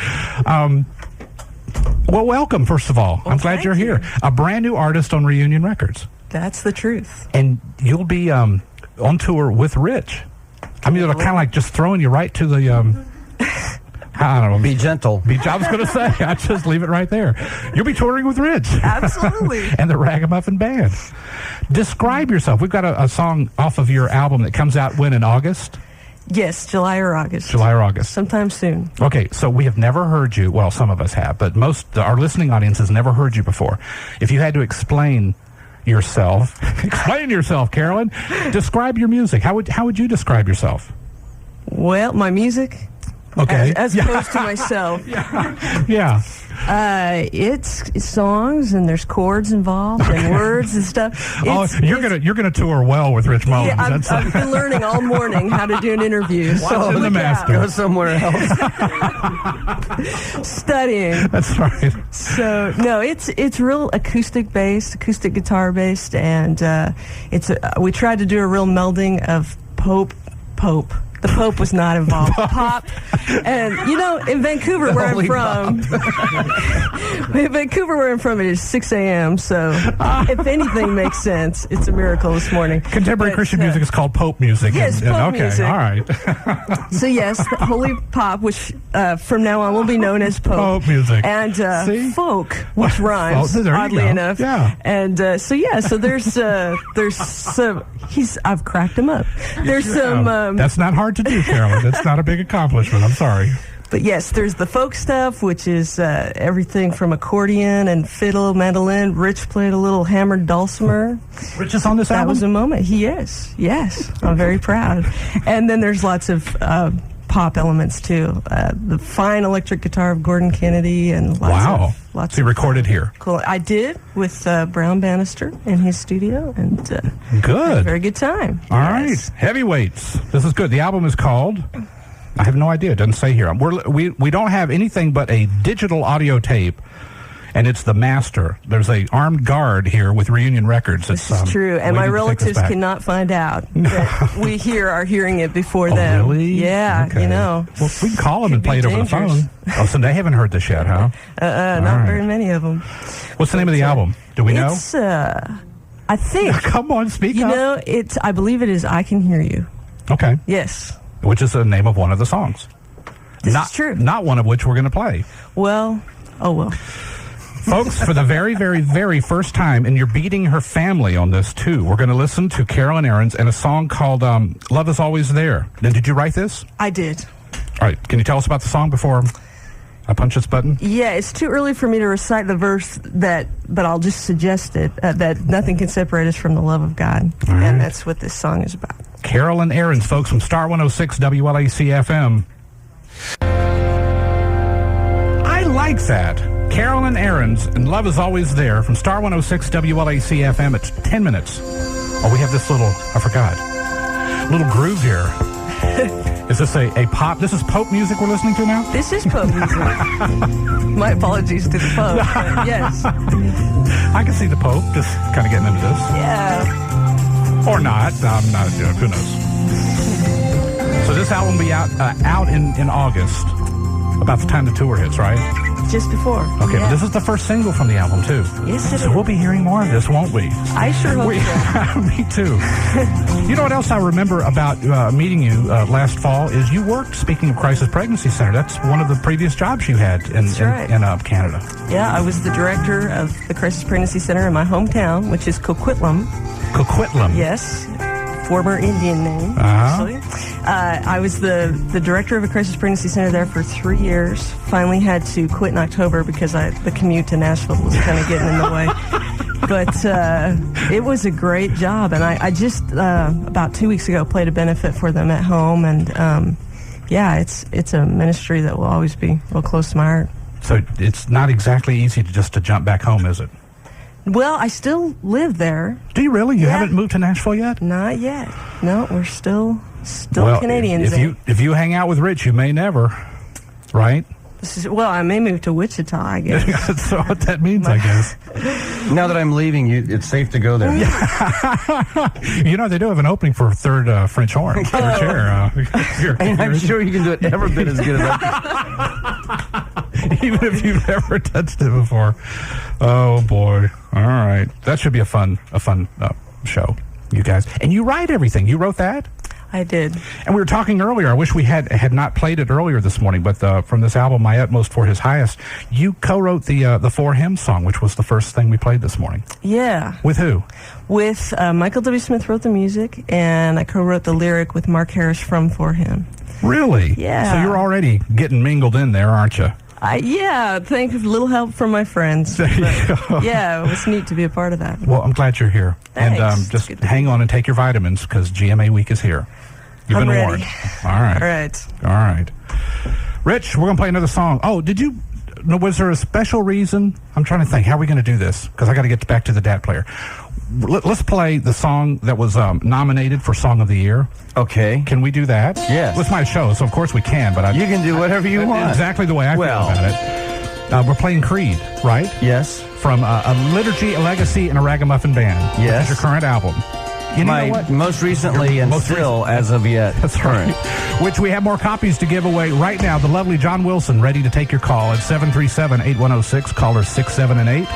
Well, welcome, first of all. Well, I'm glad you're here. A brand new artist on Reunion Records. That's the truth. And you'll be on tour with Rich. I mean, they're kind of like just throwing you right to the... I don't know. Be gentle. I was going to say, I just leave it right there. You'll be touring with Rich. Absolutely. And the Ragamuffin Band. Describe yourself. We've got a song off of your album that comes out when, in August? Yes, July or August. July or August. Sometime soon. Okay, so we have never heard you. Well, some of us have, but our listening audience has never heard you before. If you had to explain yourself, Carolyn. Describe your music. How would you describe yourself? Well, my music... Okay. As opposed to myself. Yeah. It's songs and there's chords involved and words and stuff. You're gonna tour well with Rich Mullins. Yeah, I've been learning all morning how to do an interview. Watching the master. Go somewhere else. Studying. That's right. So no, it's real acoustic guitar based, and we tried to do a real melding of Pope The Pope was not involved. Pop, and in Vancouver, where I'm from, it is 6 a.m. So, if anything makes sense, it's a miracle this morning. Contemporary Christian music is called Pope music. Yes, Pope music. All right. So yes, the Holy Pop, which from now on will be known as Pope music, and folk, which rhymes oddly enough. Yeah. And so there's some. I've cracked him up. There's some. That's not hard to do, Carolyn. That's not a big accomplishment. I'm sorry. But yes, there's the folk stuff, which is everything from accordion and fiddle, mandolin. Rich played a little hammered dulcimer. Rich is on this album? That was a moment. Yes. I'm very proud. And then there's lots of pop elements, too. The fine electric guitar of Gordon Kennedy and lots so you recorded here? Cool. I did with Brown Bannister in his studio, and good. Had a very good time. All right. Heavyweights. This is good. The album is called... I have no idea. It doesn't say here. We don't have anything but a digital audio tape, and it's the master. There's a armed guard here with Reunion Records. This is true, and my relatives cannot find out that we here are hearing it before them. Really? Yeah, okay. Well, we can call them and play it over the phone. Oh, so they haven't heard this yet, huh? Not very many of them. What's the name of the album? Do we know? It's, I think. Come on, speak up. I believe it is I Can Hear You. Okay. Yes. Which is the name of one of the songs. This is true. Not one of which we're going to play. Well. Folks, for the very, very, very first time, and you're beating her family on this, too, we're going to listen to Carolyn Arends and a song called Love Is Always There. Then did you write this? I did. All right. Can you tell us about the song before I punch this button? Yeah, it's too early for me to recite the verse but I'll just suggest it, that nothing can separate us from the love of God. Right. And that's what this song is about. Carolyn Arends, folks, from Star 106 WLAC-FM. I like that. Carolyn Arends and Love Is Always There from Star 106 WLAC-FM. It's 10 minutes. Oh, we have this little groove here. Is this a pop? This is Pope music we're listening to now? This is Pope music. My apologies to the Pope, but yes. I can see the Pope just kind of getting into this. Yeah. Or not. I'm not doing. Who knows? So this album will be out in August, about the time the tour hits, right? Just before. Okay, yeah. But this is the first single from the album, too. Yes, it is. So we'll be hearing more of this, won't we? I sure hope so. Me too. You know what else I remember about meeting you last fall is you worked, speaking of Crisis Pregnancy Center, that's one of the previous jobs you had in Canada. Yeah, I was the director of the Crisis Pregnancy Center in my hometown, which is Coquitlam. Coquitlam? Yes. Former Indian name, actually. I was the director of a crisis pregnancy center there for 3 years. Finally had to quit in October because the commute to Nashville was kind of getting in the way. But it was a great job, and I just about 2 weeks ago played a benefit for them at home, and it's a ministry that will always be real close to my heart. So it's not exactly easy to jump back home, is it? Well, I still live there. Do you really? You haven't moved to Nashville yet? Not yet. No, we're still Canadians. If you hang out with Rich, you may never, right? I may move to Wichita, I guess. That's what that means, I guess. Now that I'm leaving, it's safe to go there. They do have an opening for a third French horn. Chair. I'm sure you can do it every bit as good as that. Even if you've never touched it before. Oh, boy. All right. That should be a fun show, you guys. And you write everything. You wrote that? I did. And we were talking earlier. I wish we had not played it earlier this morning, but from this album, My Utmost for His Highest, you co-wrote the For Him song, which was the first thing we played this morning. Yeah. With who? With Michael W. Smith wrote the music, and I co-wrote the lyric with Mark Harris from For Him. Really? Yeah. So you're already getting mingled in there, aren't you? Thank you for a little help from my friends. Yeah, it was neat to be a part of that. Well, I'm glad you're here. Thanks. And just hang on and take your vitamins because GMA week is here. You've been warned. All right. All right. Rich, we're going to play another song. Oh, was there a special reason? I'm trying to think. How are we going to do this? Because I got to get back to the DAT player. Let's play the song that was nominated for Song of the Year. Okay. Can we do that? Yes. Well, it's my show, so of course we can. But you can do whatever you want. Exactly the way I feel about it. We're playing Creed, right? Yes. From a Liturgy, a Legacy, and a Ragamuffin Band. Yes. That's your current album. You know My what? most recently and still, as of yet, That's current. right. Which we have more copies to give away right now. The lovely John Wilson ready to take your call at 737-8106, caller 6, 7, and 8.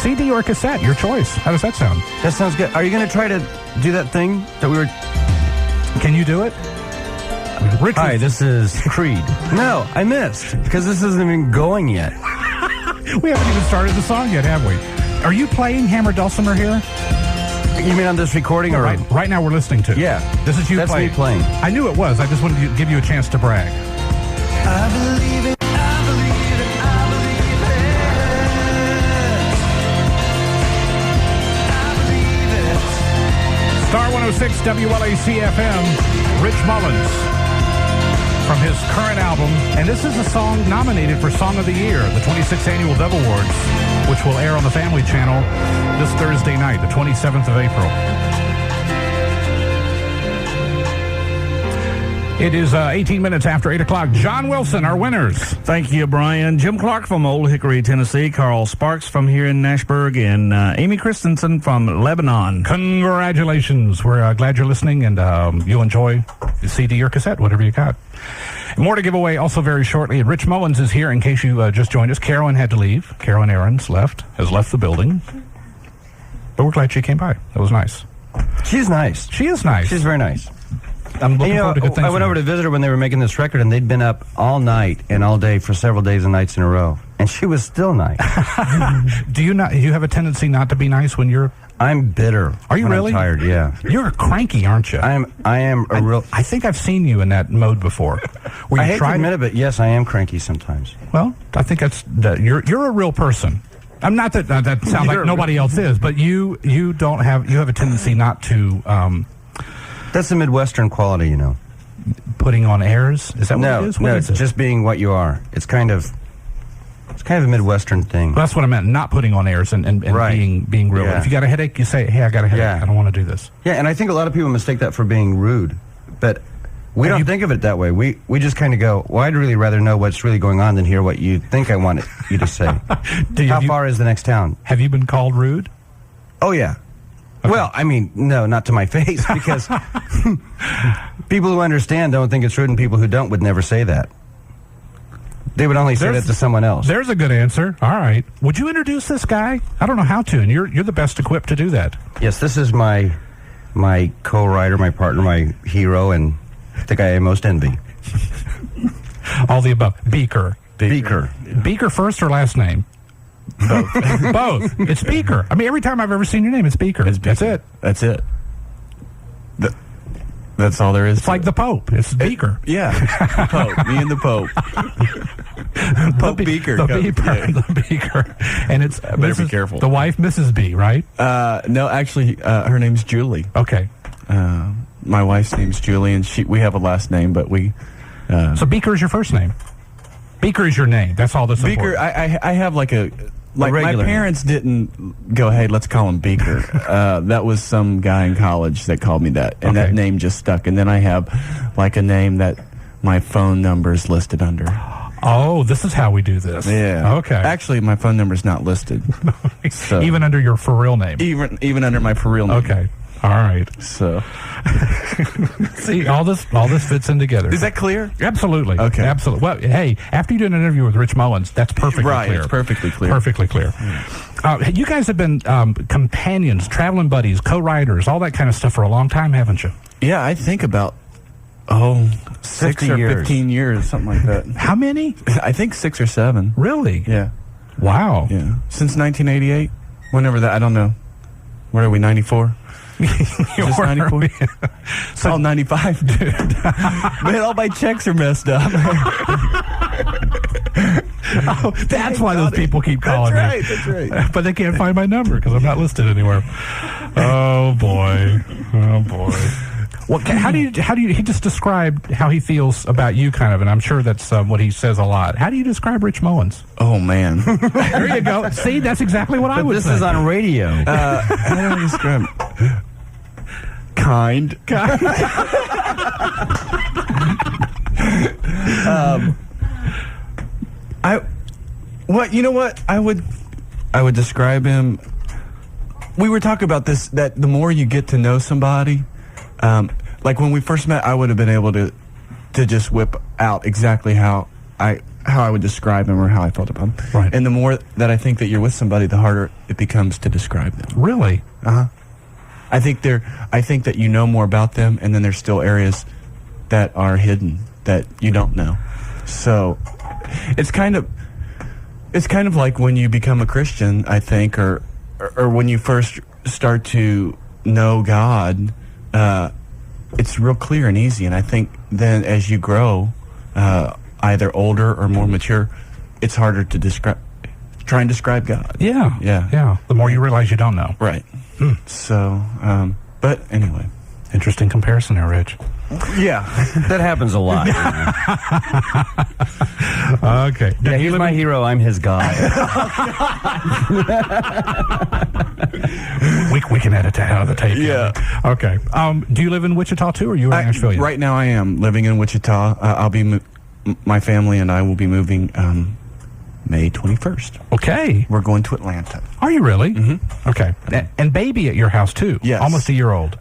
CD or cassette, your choice. How does that sound? That sounds good. Are you going to try to do that thing that we were... Can you do it? Rich, Hi, this is Creed. No, I missed, because this isn't even going yet. we haven't even started the song yet, have we? Are you playing Hammer Dulcimer here? You mean on this recording? Or Right now we're listening to. Yeah. This is you That's playing. me playing. I knew it was. I just wanted to give you a chance to brag. I believe it, I believe it, I believe it. I believe it. Star 106 WLAC FM, Rich Mullins, from his current album. And this is a song nominated for Song of the Year, the 26th Annual Dove Awards, which will air on the Family Channel this Thursday night, the 27th of April. It is 18 minutes after 8 o'clock. John Wilson, our winners. Thank you, Brian. Jim Clark from Old Hickory, Tennessee. Carl Sparks from here in Nashburg. And Amy Christensen from Lebanon. Congratulations. We're glad you're listening, and you'll enjoy the CD or cassette, whatever you got. More to give away also very shortly. Rich Mullins is here in case you just joined us. Carolyn had to leave. Carolyn Arends has left the building. But we're glad she came by. That was nice. She's nice. She is nice. She's very nice. I'm looking forward to good things. I went over to visit her when they were making this record, and they'd been up all night and all day for several days and nights in a row. And she was still nice. Do you have a tendency not to be nice when you're... I'm bitter. Are you when really? I'm tired, yeah. You're cranky, aren't you? I am a real... I think I've seen you in that mode before. Where I you hate try to admit it, but yes, I am cranky sometimes. Well, I think you're a real person. I'm not that sounds like nobody else is, but you have a tendency not to That's the Midwestern quality, you know. putting on airs. Is that what it is? What No, is it's it? just being what you are. It's kind of a Midwestern thing. Well, that's what I meant. Not putting on airs and Right. being real. Yeah. If you got a headache, you say, "Hey, I got a headache. Yeah. I don't want to do this." Yeah, and I think a lot of people mistake that for being rude, but we don't think of it that way. We just kind of go, well, I'd really rather know what's really going on than hear what you think I want you to say. How far is the next town? Have you been called rude? Oh, yeah. Okay. Well, I mean, no, not to my face, because people who understand don't think it's rude, and people who don't would never say that. They would only say that to someone else. There's a good answer. All right. Would you introduce this guy? I don't know how to, and you're the best equipped to do that. Yes, this is my co-writer, my partner, my hero, and the guy I most envy. All the above. Beaker. Beaker First or last name? Both. Both. It's Beaker. I mean, every time I've ever seen your name, it's Beaker. That's it. That's it. That's all there is. It's like the Pope. It's Beaker. Yeah. The Pope. Me and the Pope. Pope Beaker. The Beaker. And it's Better be careful. The wife, Mrs. B, right? No, actually, her name's Julie. Okay. My wife's name's Julie, and we have a last name, but we... So Beaker is your first name? Beaker is your name. That's all that's Beaker, important. I have like a... Like, my parents didn't go, hey, let's call him Beaker. That was some guy in college that called me that, and that name just stuck. And then I have like a name that my phone number is listed under. Oh, this is how we do this. Yeah. Okay. Actually, my phone number is not listed. So, even under your for real name? Even under my for real name. Okay. All right. So, see, all this fits in together. Is that clear? Absolutely. Okay. Absolutely. Well, hey, after you do an interview with Rich Mullins, that's perfectly clear. It's perfectly clear. Perfectly clear. You guys have been companions, traveling buddies, co-writers, all that kind of stuff for a long time, haven't you? Yeah, I think about 6 or 15 years, something like that. How many? I think 6 or 7. Really? Yeah. Wow. Yeah. Since 1988. Whenever that, I don't know. What are we, 94? Just 94? So 95, dude. Man, all my checks are messed up. That's why those people keep calling me. That's right. But they can't find my number because I'm not listed anywhere. Oh boy. Well, how do you? He just described how he feels about you, kind of, and I'm sure that's what he says a lot. How do you describe Rich Mullins? Oh man, there you go. See, that's exactly what I would say. This is on radio. How do I describe? Kind. You know what? I would describe him we were talking about this, that the more you get to know somebody, like when we first met, I would have been able to just whip out exactly how I would describe him or how I felt about him. Right. And the more that I think that you're with somebody, the harder it becomes to describe them. Really? Uh-huh. I think that you know more about them, and then there's still areas that are hidden that you don't know. So it's kind of like when you become a Christian, I think, or when you first start to know God, it's real clear and easy. And I think then as you grow, either older or more mature, it's harder to try and describe God. Yeah. The more you realize you don't know. Right. So, but anyway. Interesting comparison there, Rich. Yeah. That happens a lot. Okay. Yeah, he's my hero. I'm his guy. we can edit that out of the tape. Yeah. Okay. Do you live in Wichita too, or are you in Nashville? Right now I am living in Wichita. I'll be my family and I will be moving May 21st. Okay. We're going to Atlanta. Are you really? Mm-hmm. Okay. And baby at your house too? Yes. Almost a year old.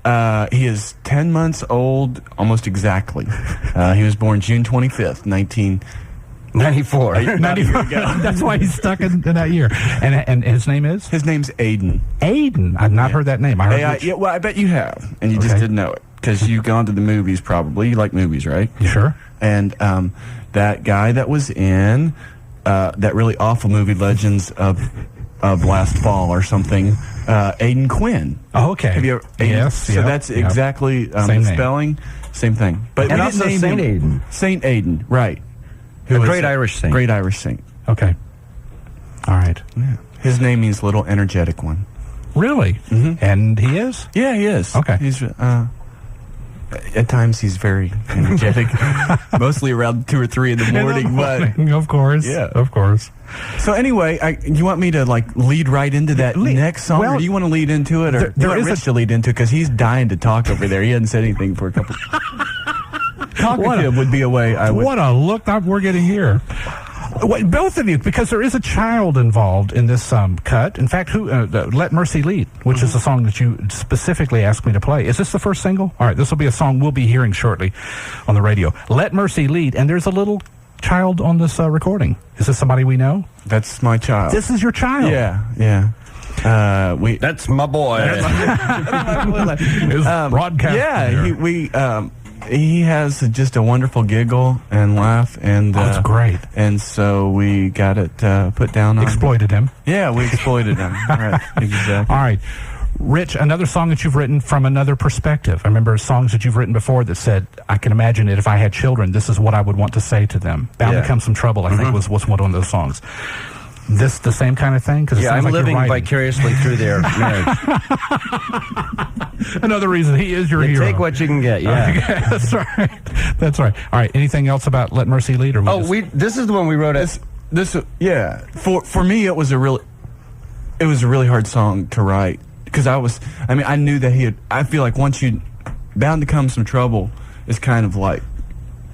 He is 10 months old, almost exactly. He was born June 25th, 1994. 94. That's why he's stuck in that year. And his name is? His name's Aiden. Aiden. I've not heard that name. Well, I bet you have, and you just didn't know it because you've gone to the movies probably. You like movies, right? You sure? And that guy that was in that really awful movie, Legends of Last Fall or something, Aiden Quinn. Oh, okay. Have you ever? Yes. So that's exactly same spelling, same thing. But and also Saint Aiden. Saint Aiden, right? A great Irish saint. Great Irish saint. Okay. All right. Yeah. His name means little energetic one. Really? Mm-hmm. And he is? Yeah, he is. Okay. He's at times he's very energetic, mostly around 2 or 3 in the morning. But of course, yeah, of course. So anyway, you want me to lead right into that next song, or do you want to lead into it, or there is Rich to lead into it because he's dying to talk over there. He hadn't said anything for a couple. Talking to him would be a way. What a look we're getting here. Both of you, because there is a child involved in this cut. In fact, Let Mercy Lead, which is the song that you specifically asked me to play. Is this the first single? All right, this will be a song we'll be hearing shortly on the radio. Let Mercy Lead, and there's a little child on this recording. Is this somebody we know? That's my child. This is your child? Yeah. That's my boy. His broadcast. Yeah, he has just a wonderful giggle and laugh, and that's great. And so we got it put down on. Exploited him. Yeah, we exploited him. Right, exactly. All right, Rich, another song that you've written from another perspective. I remember songs that you've written before that said, "I can imagine it if I had children. This is what I would want to say to them." Bound to Come Some Trouble, I think was one of those songs. This the same kind of thing? Yeah, I'm living vicariously through their marriage. Another reason he is your hero. Take what you can get. Yeah, okay, that's right. All right. Anything else about Let Mercy Lead? Or this is the one we wrote. For me, it was a really hard song to write because I knew that I feel like once Bound to Come Some Trouble is kind of like,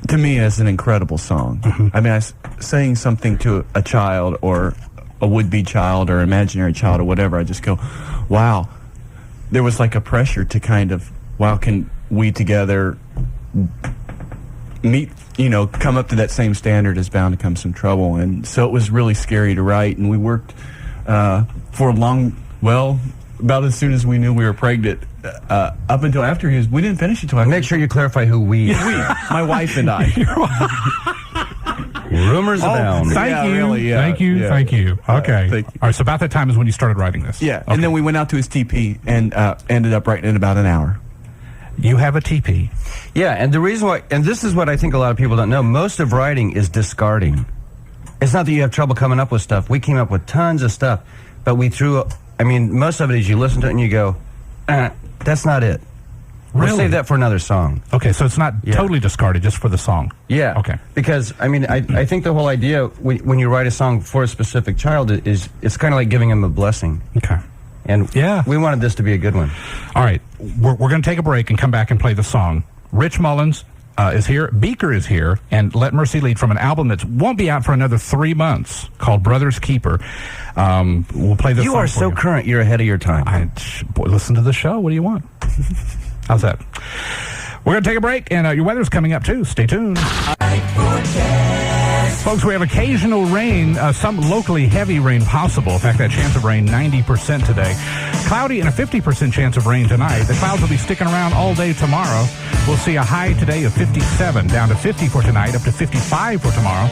to me, as an incredible song. Mm-hmm. I mean, saying something to a child or a would-be child or imaginary child or whatever, I just go, wow. There was like a pressure to kind of, wow, can we together meet, come up to that same standard as Bound to Come Some Trouble? And so it was really scary to write, and we worked for a long, about as soon as we knew we were pregnant, up until after we didn't finish it till after. Make sure you clarify who we. My wife and I. Rumors abound. Thank you. Okay. Thank you. All right, so about that time is when you started writing this. Yeah, okay. And then we went out to his TP and ended up writing in about an hour. You have a TP. Yeah, and the reason why, and this is what I think a lot of people don't know, most of writing is discarding. It's not that you have trouble coming up with stuff. We came up with tons of stuff, but most of it is you listen to it and you go, that's not it. Really? We'll save that for another song. Okay, so it's not totally discarded, just for the song. Yeah. Okay. Because, I think the whole idea, when you write a song for a specific child, is it's kind of like giving them a blessing. Okay. And we wanted this to be a good one. All right, we're going to take a break and come back and play the song. Rich Mullins, is here. Beaker is here. And Let Mercy Lead from an album that won't be out for another 3 months called Brother's Keeper. We'll play this song. You are so current. You're ahead of your time. Boy, listen to the show. What do you want? How's that? We're going to take a break, and your weather's coming up, too. Stay tuned. Folks, we have occasional rain, some locally heavy rain possible. In fact, that chance of rain, 90% today. Cloudy and a 50% chance of rain tonight. The clouds will be sticking around all day tomorrow. We'll see a high today of 57, down to 50 for tonight, up to 55 for tomorrow.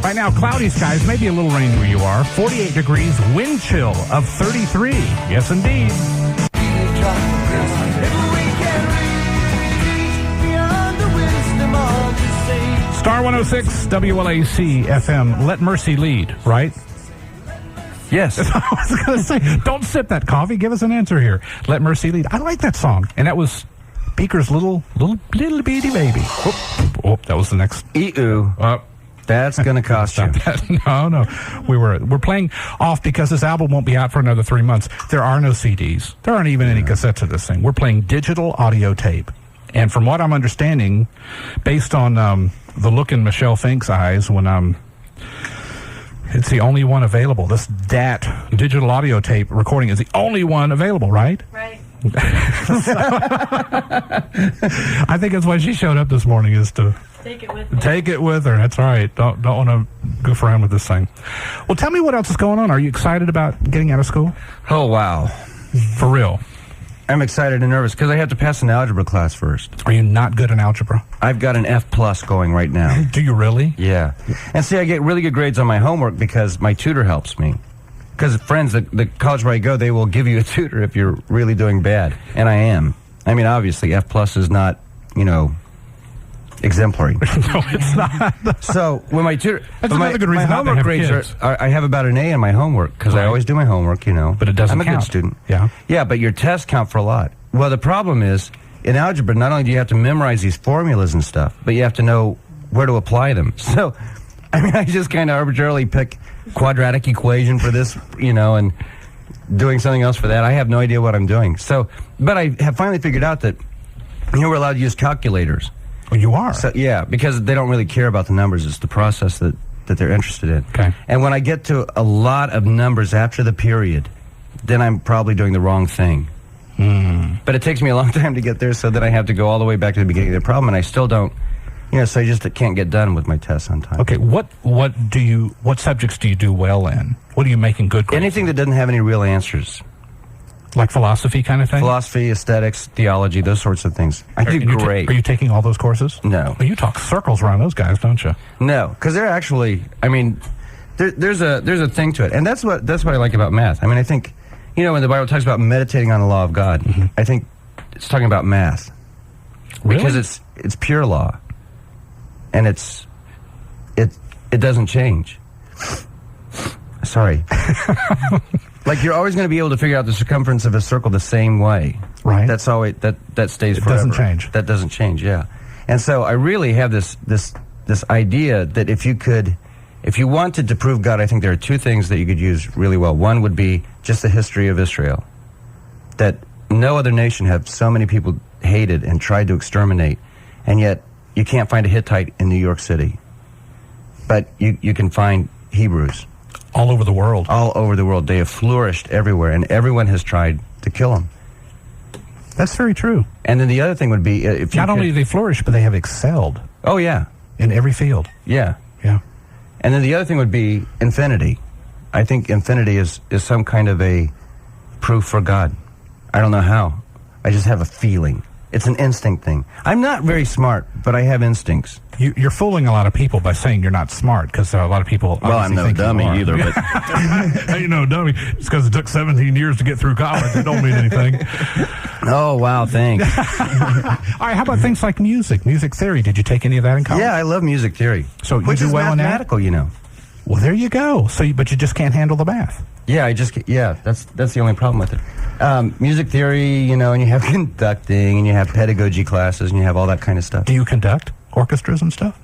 Right now, cloudy skies, maybe a little rain where you are. 48 degrees, wind chill of 33. Yes, indeed. Star 106, WLAC FM. Let Mercy Lead, right? Yes. I was going to say, don't sip that coffee. Give us an answer here. Let Mercy Lead. I like that song. And that was Beaker's little bitty baby. Oh, that was the next. E-oo. That's going to cost you. No. We're playing off because this album won't be out for another 3 months. There are no CDs. There aren't even any cassettes of this thing. We're playing digital audio tape. And from what I'm understanding, based on the look in Michelle Fink's eyes when it's the only one available. This DAT, digital audio tape recording, is the only one available, right? Right. I think that's why she showed up this morning, is to take it with me. Take it with her. That's right. Don't want to goof around with this thing. Well, tell me what else is going on. Are you excited about getting out of school? Oh, wow. For real? I'm excited and nervous because I have to pass an algebra class first. Are you not good in algebra? I've got an F+ going right now. Do you really? Yeah. And see, I get really good grades on my homework because my tutor helps me. Because friends, the college where I go, they will give you a tutor if you're really doing bad. And I am. I mean, obviously, F+ is not, exemplary. No, it's not. So when my tutor, that's another good reason my homework grades I have about an A in my homework because I always do my homework, But it doesn't I'm a count. good student. Yeah. Yeah, but your tests count for a lot. Well, the problem is in algebra, not only do you have to memorize these formulas and stuff, but you have to know where to apply them. So, I mean, I just kind of arbitrarily pick quadratic equation for this, and doing something else for that. I have no idea what I'm doing. So, but I have finally figured out that we're allowed to use calculators. Well, you are. So, yeah, because they don't really care about the numbers. It's the process that they're interested in. Okay. And when I get to a lot of numbers after the period, then I'm probably doing the wrong thing. But it takes me a long time to get there, so that I have to go all the way back to the beginning of the problem, and I still don't, so I just can't get done with my tests on time. Okay, what subjects do you do well in? What are you making good grades? Anything that doesn't have any real answers. Like philosophy kind of thing? Philosophy, aesthetics, theology, those sorts of things. I do great. Are you taking all those courses? No. Well, you talk circles around those guys, don't you? No, because they're actually, there's a thing to it. And that's what I like about math. I mean, I think, when the Bible talks about meditating on the law of God, I think it's talking about math. Really? Because it's pure law. And it doesn't change. Sorry. Like, you're always going to be able to figure out the circumference of a circle the same way. Right. That's always that stays forever. It doesn't change. That doesn't change, yeah. And so I really have this idea that if you wanted to prove God, I think there are two things that you could use really well. One would be just the history of Israel. That no other nation have so many people hated and tried to exterminate, and yet you can't find a Hittite in New York City. But you can find Hebrews. All over the world. All over the world. They have flourished everywhere, and everyone has tried to kill them. That's very true. And then the other thing would be... Not only do they flourish, but they have excelled. Oh, yeah. In every field. Yeah. Yeah. And then the other thing would be infinity. I think infinity is some kind of a proof for God. I don't know how. I just have a feeling. It's an instinct thing. I'm not very smart, but I have instincts. You're fooling a lot of people by saying you're not smart, because a lot of people I'm no dummy either. But ain't no dummy. It's because it took 17 years to get through college. It don't mean anything. Oh, wow, thanks. All right, how about things like music theory? Did you take any of that in college? Yeah, I love music theory. So which you do is well mathematical, in that? Well, there you go. But you just can't handle the math. Yeah, that's the only problem with it. Music theory, and you have conducting, and you have pedagogy classes, and you have all that kind of stuff. Do you conduct orchestras and stuff?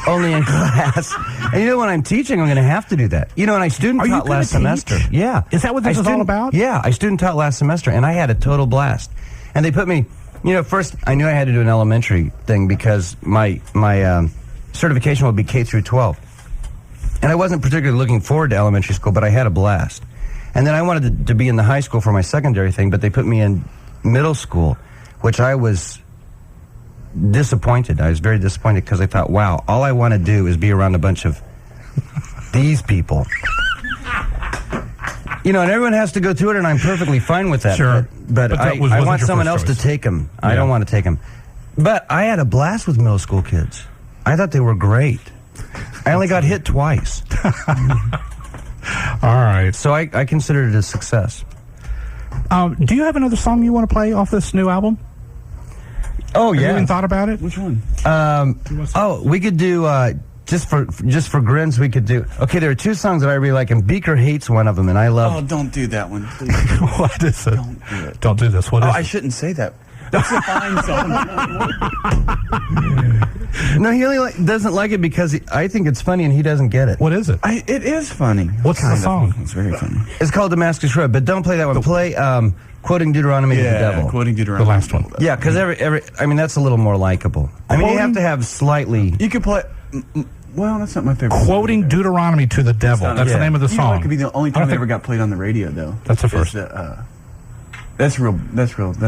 Only in class. And when I'm teaching, I'm going to have to do that. And I student taught last semester. Yeah. Is that what this is all about? Yeah, I student taught last semester, and I had a total blast. And they put me First I knew I had to do an elementary thing because my certification would be K through 12. And I wasn't particularly looking forward to elementary school, but I had a blast. And then I wanted to be in the high school for my secondary thing, but they put me in middle school, which I was disappointed. I was very disappointed because I thought, wow, all I want to do is be around a bunch of these people. And everyone has to go through it, and I'm perfectly fine with that. Sure. But I want someone else to take them. Yeah. I don't want to take them. But I had a blast with middle school kids. I thought they were great. I only got hit twice. All right. So I considered it a success. Do you have another song you want to play off this new album? Oh, yeah. Have you even thought about it? Which one? We could do... Just for grins, we could do... Okay, there are two songs that I really like, and Beaker hates one of them, and I love... Oh, don't do that one, please. What is it? Don't do it. Don't do this. What is it? I shouldn't say that. That's a fine song. No, he only doesn't like it because I think it's funny, and he doesn't get it. What is it? It is funny. What's the song? It's very funny. It's called Damascus Road, but don't play that one. Play Quoting Deuteronomy to the Devil. Quoting Deuteronomy. The last one. Yeah, because that's a little more likable. I mean, you have to have slightly... You could play... Well, that's not my favorite. Quoting Deuteronomy to the Devil. That's the name of the song. That could be the only time it ever got played on the radio, though. That's the first. That's real.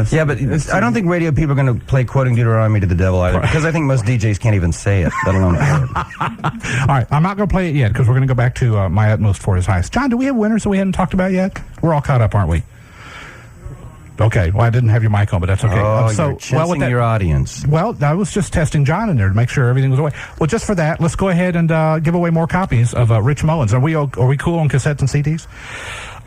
Yeah, but I don't think radio people are going to play Quoting Deuteronomy to the Devil either, because I think most DJs can't even say it, let alone play it. All right, I'm not going to play it yet, because we're going to go back to My Utmost for His Highest. John, do we have winners that we hadn't talked about yet? We're all caught up, aren't we? Okay, well, I didn't have your mic on, but that's okay. You're chasing your audience. Well, I was just testing John in there to make sure everything was away. Well, just for that, let's go ahead and give away more copies of Rich Mullins. Are we cool on cassettes and CDs?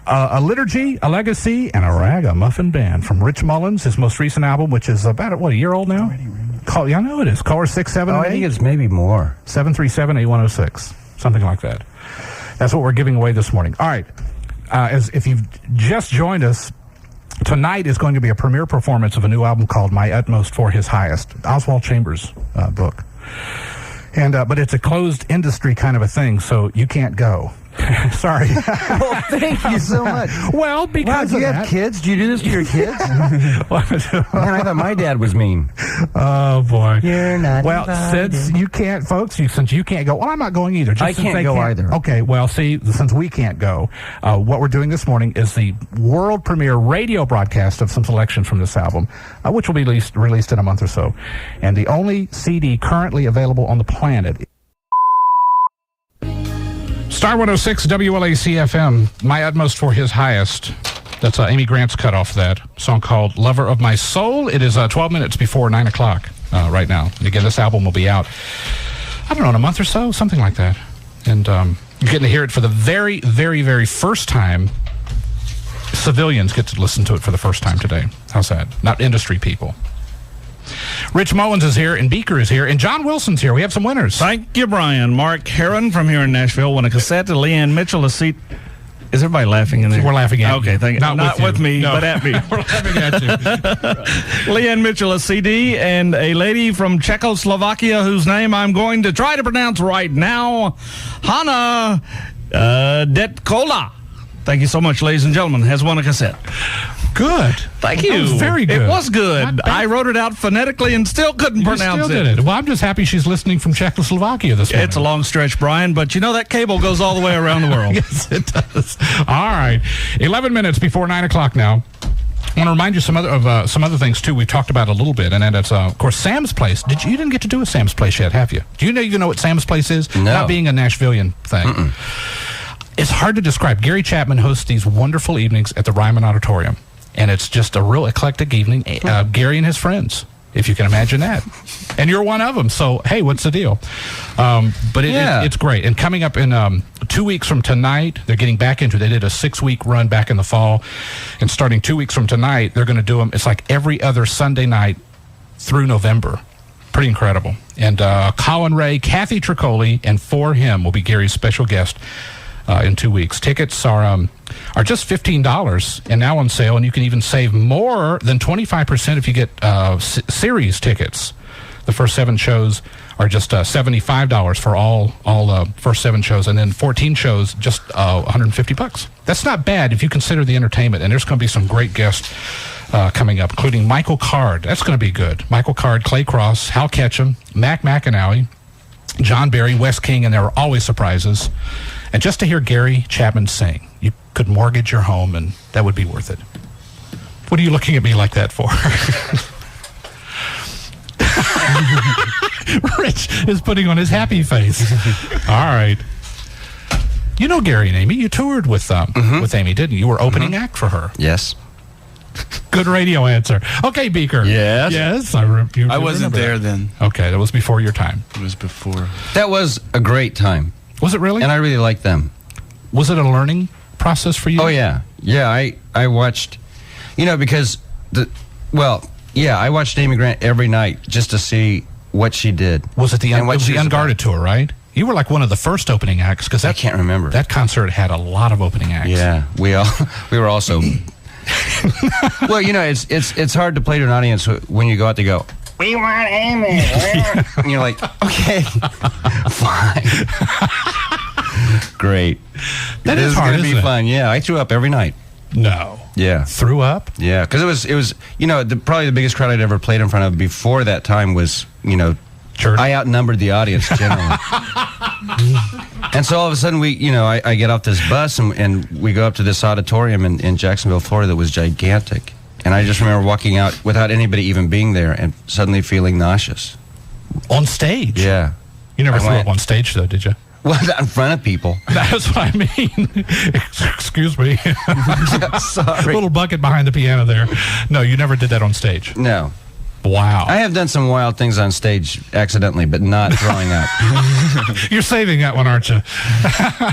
A Liturgy, a Legacy, and a Ragamuffin Band from Rich Mullins, his most recent album, which is about, a year old now? I know it is. Caller 678. I think it's maybe more. 737-8106, something like that. That's what we're giving away this morning. All right, if you've just joined us, tonight is going to be a premiere performance of a new album called My Utmost for His Highest, Oswald Chambers' book. And but it's a closed industry kind of a thing, so you can't go. Sorry. Well, thank you so much. Well, because do you have kids? Do you do this to your kids? Man, I thought my dad was mean. Oh, boy. You're not invited. Since you can't, folks, since you can't go, well, I'm not going either. I can't go either. Okay, well, see, since we can't go, what we're doing this morning is the world premiere radio broadcast of some selections from this album, which will be released in a month or so. And the only CD currently available on the planet. Star 106 WLAC-FM, My Utmost for His Highest. That's Amy Grant's cut off that song called Lover of My Soul. It is 12 minutes before 9 o'clock right now. And again, this album will be out, I don't know, in a month or so, something like that. And you're getting to hear it for the very, very, very first time. Civilians get to listen to it for the first time today. How's that? Not industry people. Rich Mullins is here, and Beaker is here, and John Wilson's here. We have some winners. Thank you, Brian. Mark Heron from here in Nashville won a cassette to Leanne Mitchell, a seat. Is everybody laughing in there? We're laughing at you. Okay, thank you. Not with me, no. But at me. We're laughing at you. Leanne Mitchell, a CD, and a lady from Czechoslovakia whose name I'm going to try to pronounce right now, Hanna Detkola. Thank you so much, ladies and gentlemen, has won a cassette. Good. Thank you. That was very good. It was good. I wrote it out phonetically and still couldn't pronounce it. Did it. Well, I'm just happy she's listening from Czechoslovakia this morning. It's a long stretch, Brian, but you know that cable goes all the way around the world. Yes, it does. All right. 11 minutes before 9 o'clock now. I want to remind you some other things, too. We've talked about a little bit, and that's, of course, Sam's Place. You didn't get to do a Sam's Place yet, have you? Do you even know what Sam's Place is? No. Not being a Nashvilleian thing. It's hard to describe. Gary Chapman hosts these wonderful evenings at the Ryman Auditorium. And it's just a real eclectic evening. Gary and his friends, if you can imagine that. And you're one of them. So, hey, what's the deal? But it's great. And coming up in 2 weeks from tonight, they're getting back into it. They did a 6-week run back in the fall. And starting 2 weeks from tonight, they're going to do them. It's like every other Sunday night through November. Pretty incredible. And Colin Ray, Kathy Tricoli, and For Him will be Gary's special guest in 2 weeks. Tickets are just $15 and now on sale, and you can even save more than 25% if you get series tickets. The first 7 shows are just $75 for all first 7 shows, and then 14 shows just $150. That's not bad if you consider the entertainment. And there's going to be some great guests coming up, including Michael Card. That's going to be good. Michael Card, Clay Cross, Hal Ketchum, Mac McAnally, John Barry, Wes King, and there are always surprises. And just to hear Gary Chapman sing, you could mortgage your home, and that would be worth it. What are you looking at me like that for? Rich is putting on his happy face. All right. You know Gary and Amy. You toured with Amy, didn't you? You were opening act for her. Yes. Good radio answer. Okay, Beaker. Yes. Yes. I wasn't there then. Okay, that was before your time. It was before. That was a great time. Was it really? And I really liked them. Was it a learning process for you? Oh, yeah. Yeah, I watched, because I watched Amy Grant every night just to see what she did. Was it the Unguarded tour, right? You were like one of the first opening acts, because I can't remember. That concert had a lot of opening acts. Yeah, we were also. Well, it's hard to play to an audience when you go out to go, we want Amy. And you're like, okay, fine. Great. That is hard, going to be fun. Yeah, I threw up every night. No. Yeah. Threw up? Yeah, because it was probably the biggest crowd I'd ever played in front of before that time was, Church. I outnumbered the audience generally. And so all of a sudden I get off this bus and we go up to this auditorium in Jacksonville, Florida that was gigantic. And I just remember walking out without anybody even being there and suddenly feeling nauseous. On stage? Yeah. You never threw up on stage, though, did you? Well, not in front of people. That's what I mean. Excuse me. Sorry. Little bucket behind the piano there. No, you never did that on stage. No. Wow. I have done some wild things on stage accidentally, but not throwing up. You're saving that one, aren't you?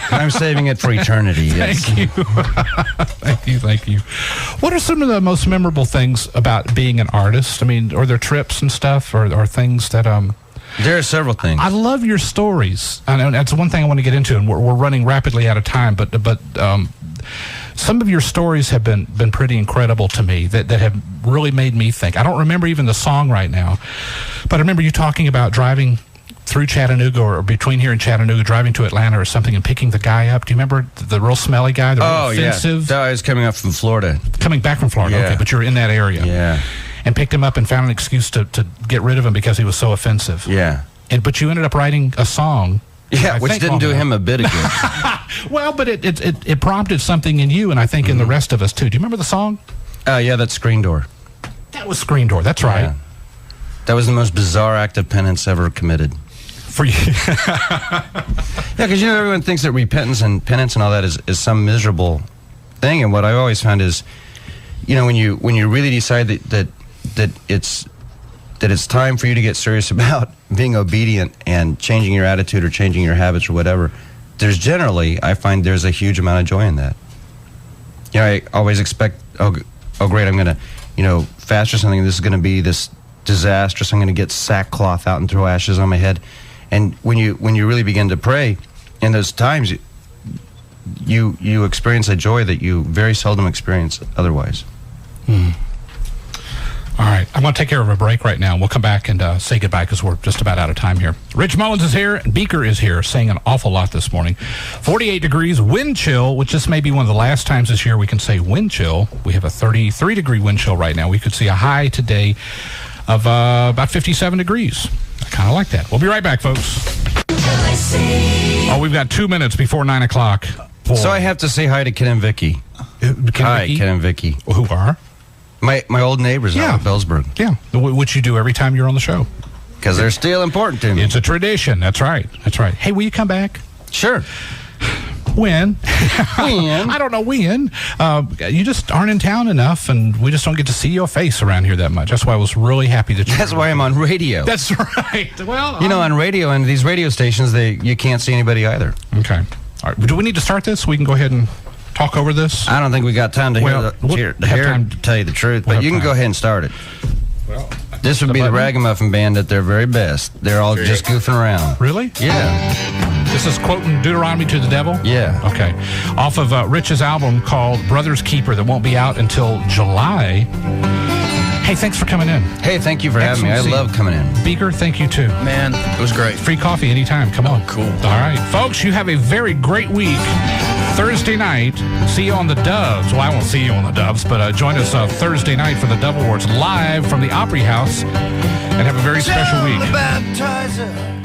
I'm saving it for eternity, yes. Thank you. Thank you. What are some of the most memorable things about being an artist? I mean, are there trips and stuff or things that... There are several things. I love your stories. I know that's one thing I want to get into, and we're running rapidly out of time, but some of your stories have been pretty incredible to me that have really made me think. I don't remember even the song right now, but I remember you talking about driving through Chattanooga or between here and Chattanooga, driving to Atlanta or something and picking the guy up. Do you remember the real smelly guy, the real offensive? Yeah. I was coming up from Florida. Coming back from Florida, yeah. Okay, but you're in that area. Yeah. And picked him up and found an excuse to get rid of him because he was so offensive. Yeah. But you ended up writing a song. Yeah, which didn't do him a bit of good. Well, but it prompted something in you, and I think in the rest of us, too. Do you remember the song? Yeah, that's Screen Door. That was Screen Door, that's right. Yeah. That was the most bizarre act of penance ever committed. For you. Yeah, because, everyone thinks that repentance and penance and all that is some miserable thing, and what I always found is, when you really decide that it's time for you to get serious about being obedient and changing your attitude or changing your habits or whatever, I find there's a huge amount of joy in that. I always expect, oh great, I'm going to, fast or something, this is going to be this disastrous, I'm going to get sackcloth out and throw ashes on my head. And when you really begin to pray, in those times, you experience a joy that you very seldom experience otherwise. All right, I'm going to take care of a break right now, and we'll come back and say goodbye because we're just about out of time here. Rich Mullins is here, and Beaker is here, saying an awful lot this morning. 48 degrees, wind chill, which this may be one of the last times this year we can say wind chill. We have a 33-degree wind chill right now. We could see a high today of about 57 degrees. I kind of like that. We'll be right back, folks. Oh, we've got 2 minutes before 9 o'clock. So I have to say hi to Ken and Vicky. Hi, Ken and Vicky. Who are? My old neighbors out of Bellsburg. Yeah, which you do every time you're on the show. Because they're still important to me. It's a tradition. That's right. Hey, will you come back? Sure. When? I don't know when. You just aren't in town enough, and we just don't get to see your face around here that much. That's why I was really happy that you... That's why I'm on radio. That's right. Well, on radio and these radio stations, you can't see anybody either. Okay. All right. Do we need to start this? We can go ahead and talk over this? I don't think we got time to hear to tell you the truth, but you can go ahead and start it. Well, this would be the Ragamuffin Band at their very best. They're all just goofing around. Really? Yeah. This is quoting Deuteronomy to the devil? Yeah. Okay. Off of Rich's album called Brother's Keeper that won't be out until July. Hey, Hey, thanks for coming in. Hey, thank you for having me. I love coming in. Beaker, thank you too. Man, it was great. Free coffee anytime. Come on. Cool. All right. Folks, you have a very great week. Thursday night, see you on the Doves. Well, I won't see you on the Doves, but join us Thursday night for the Dove Awards live from the Opry House, and have a very special week. The baptizer.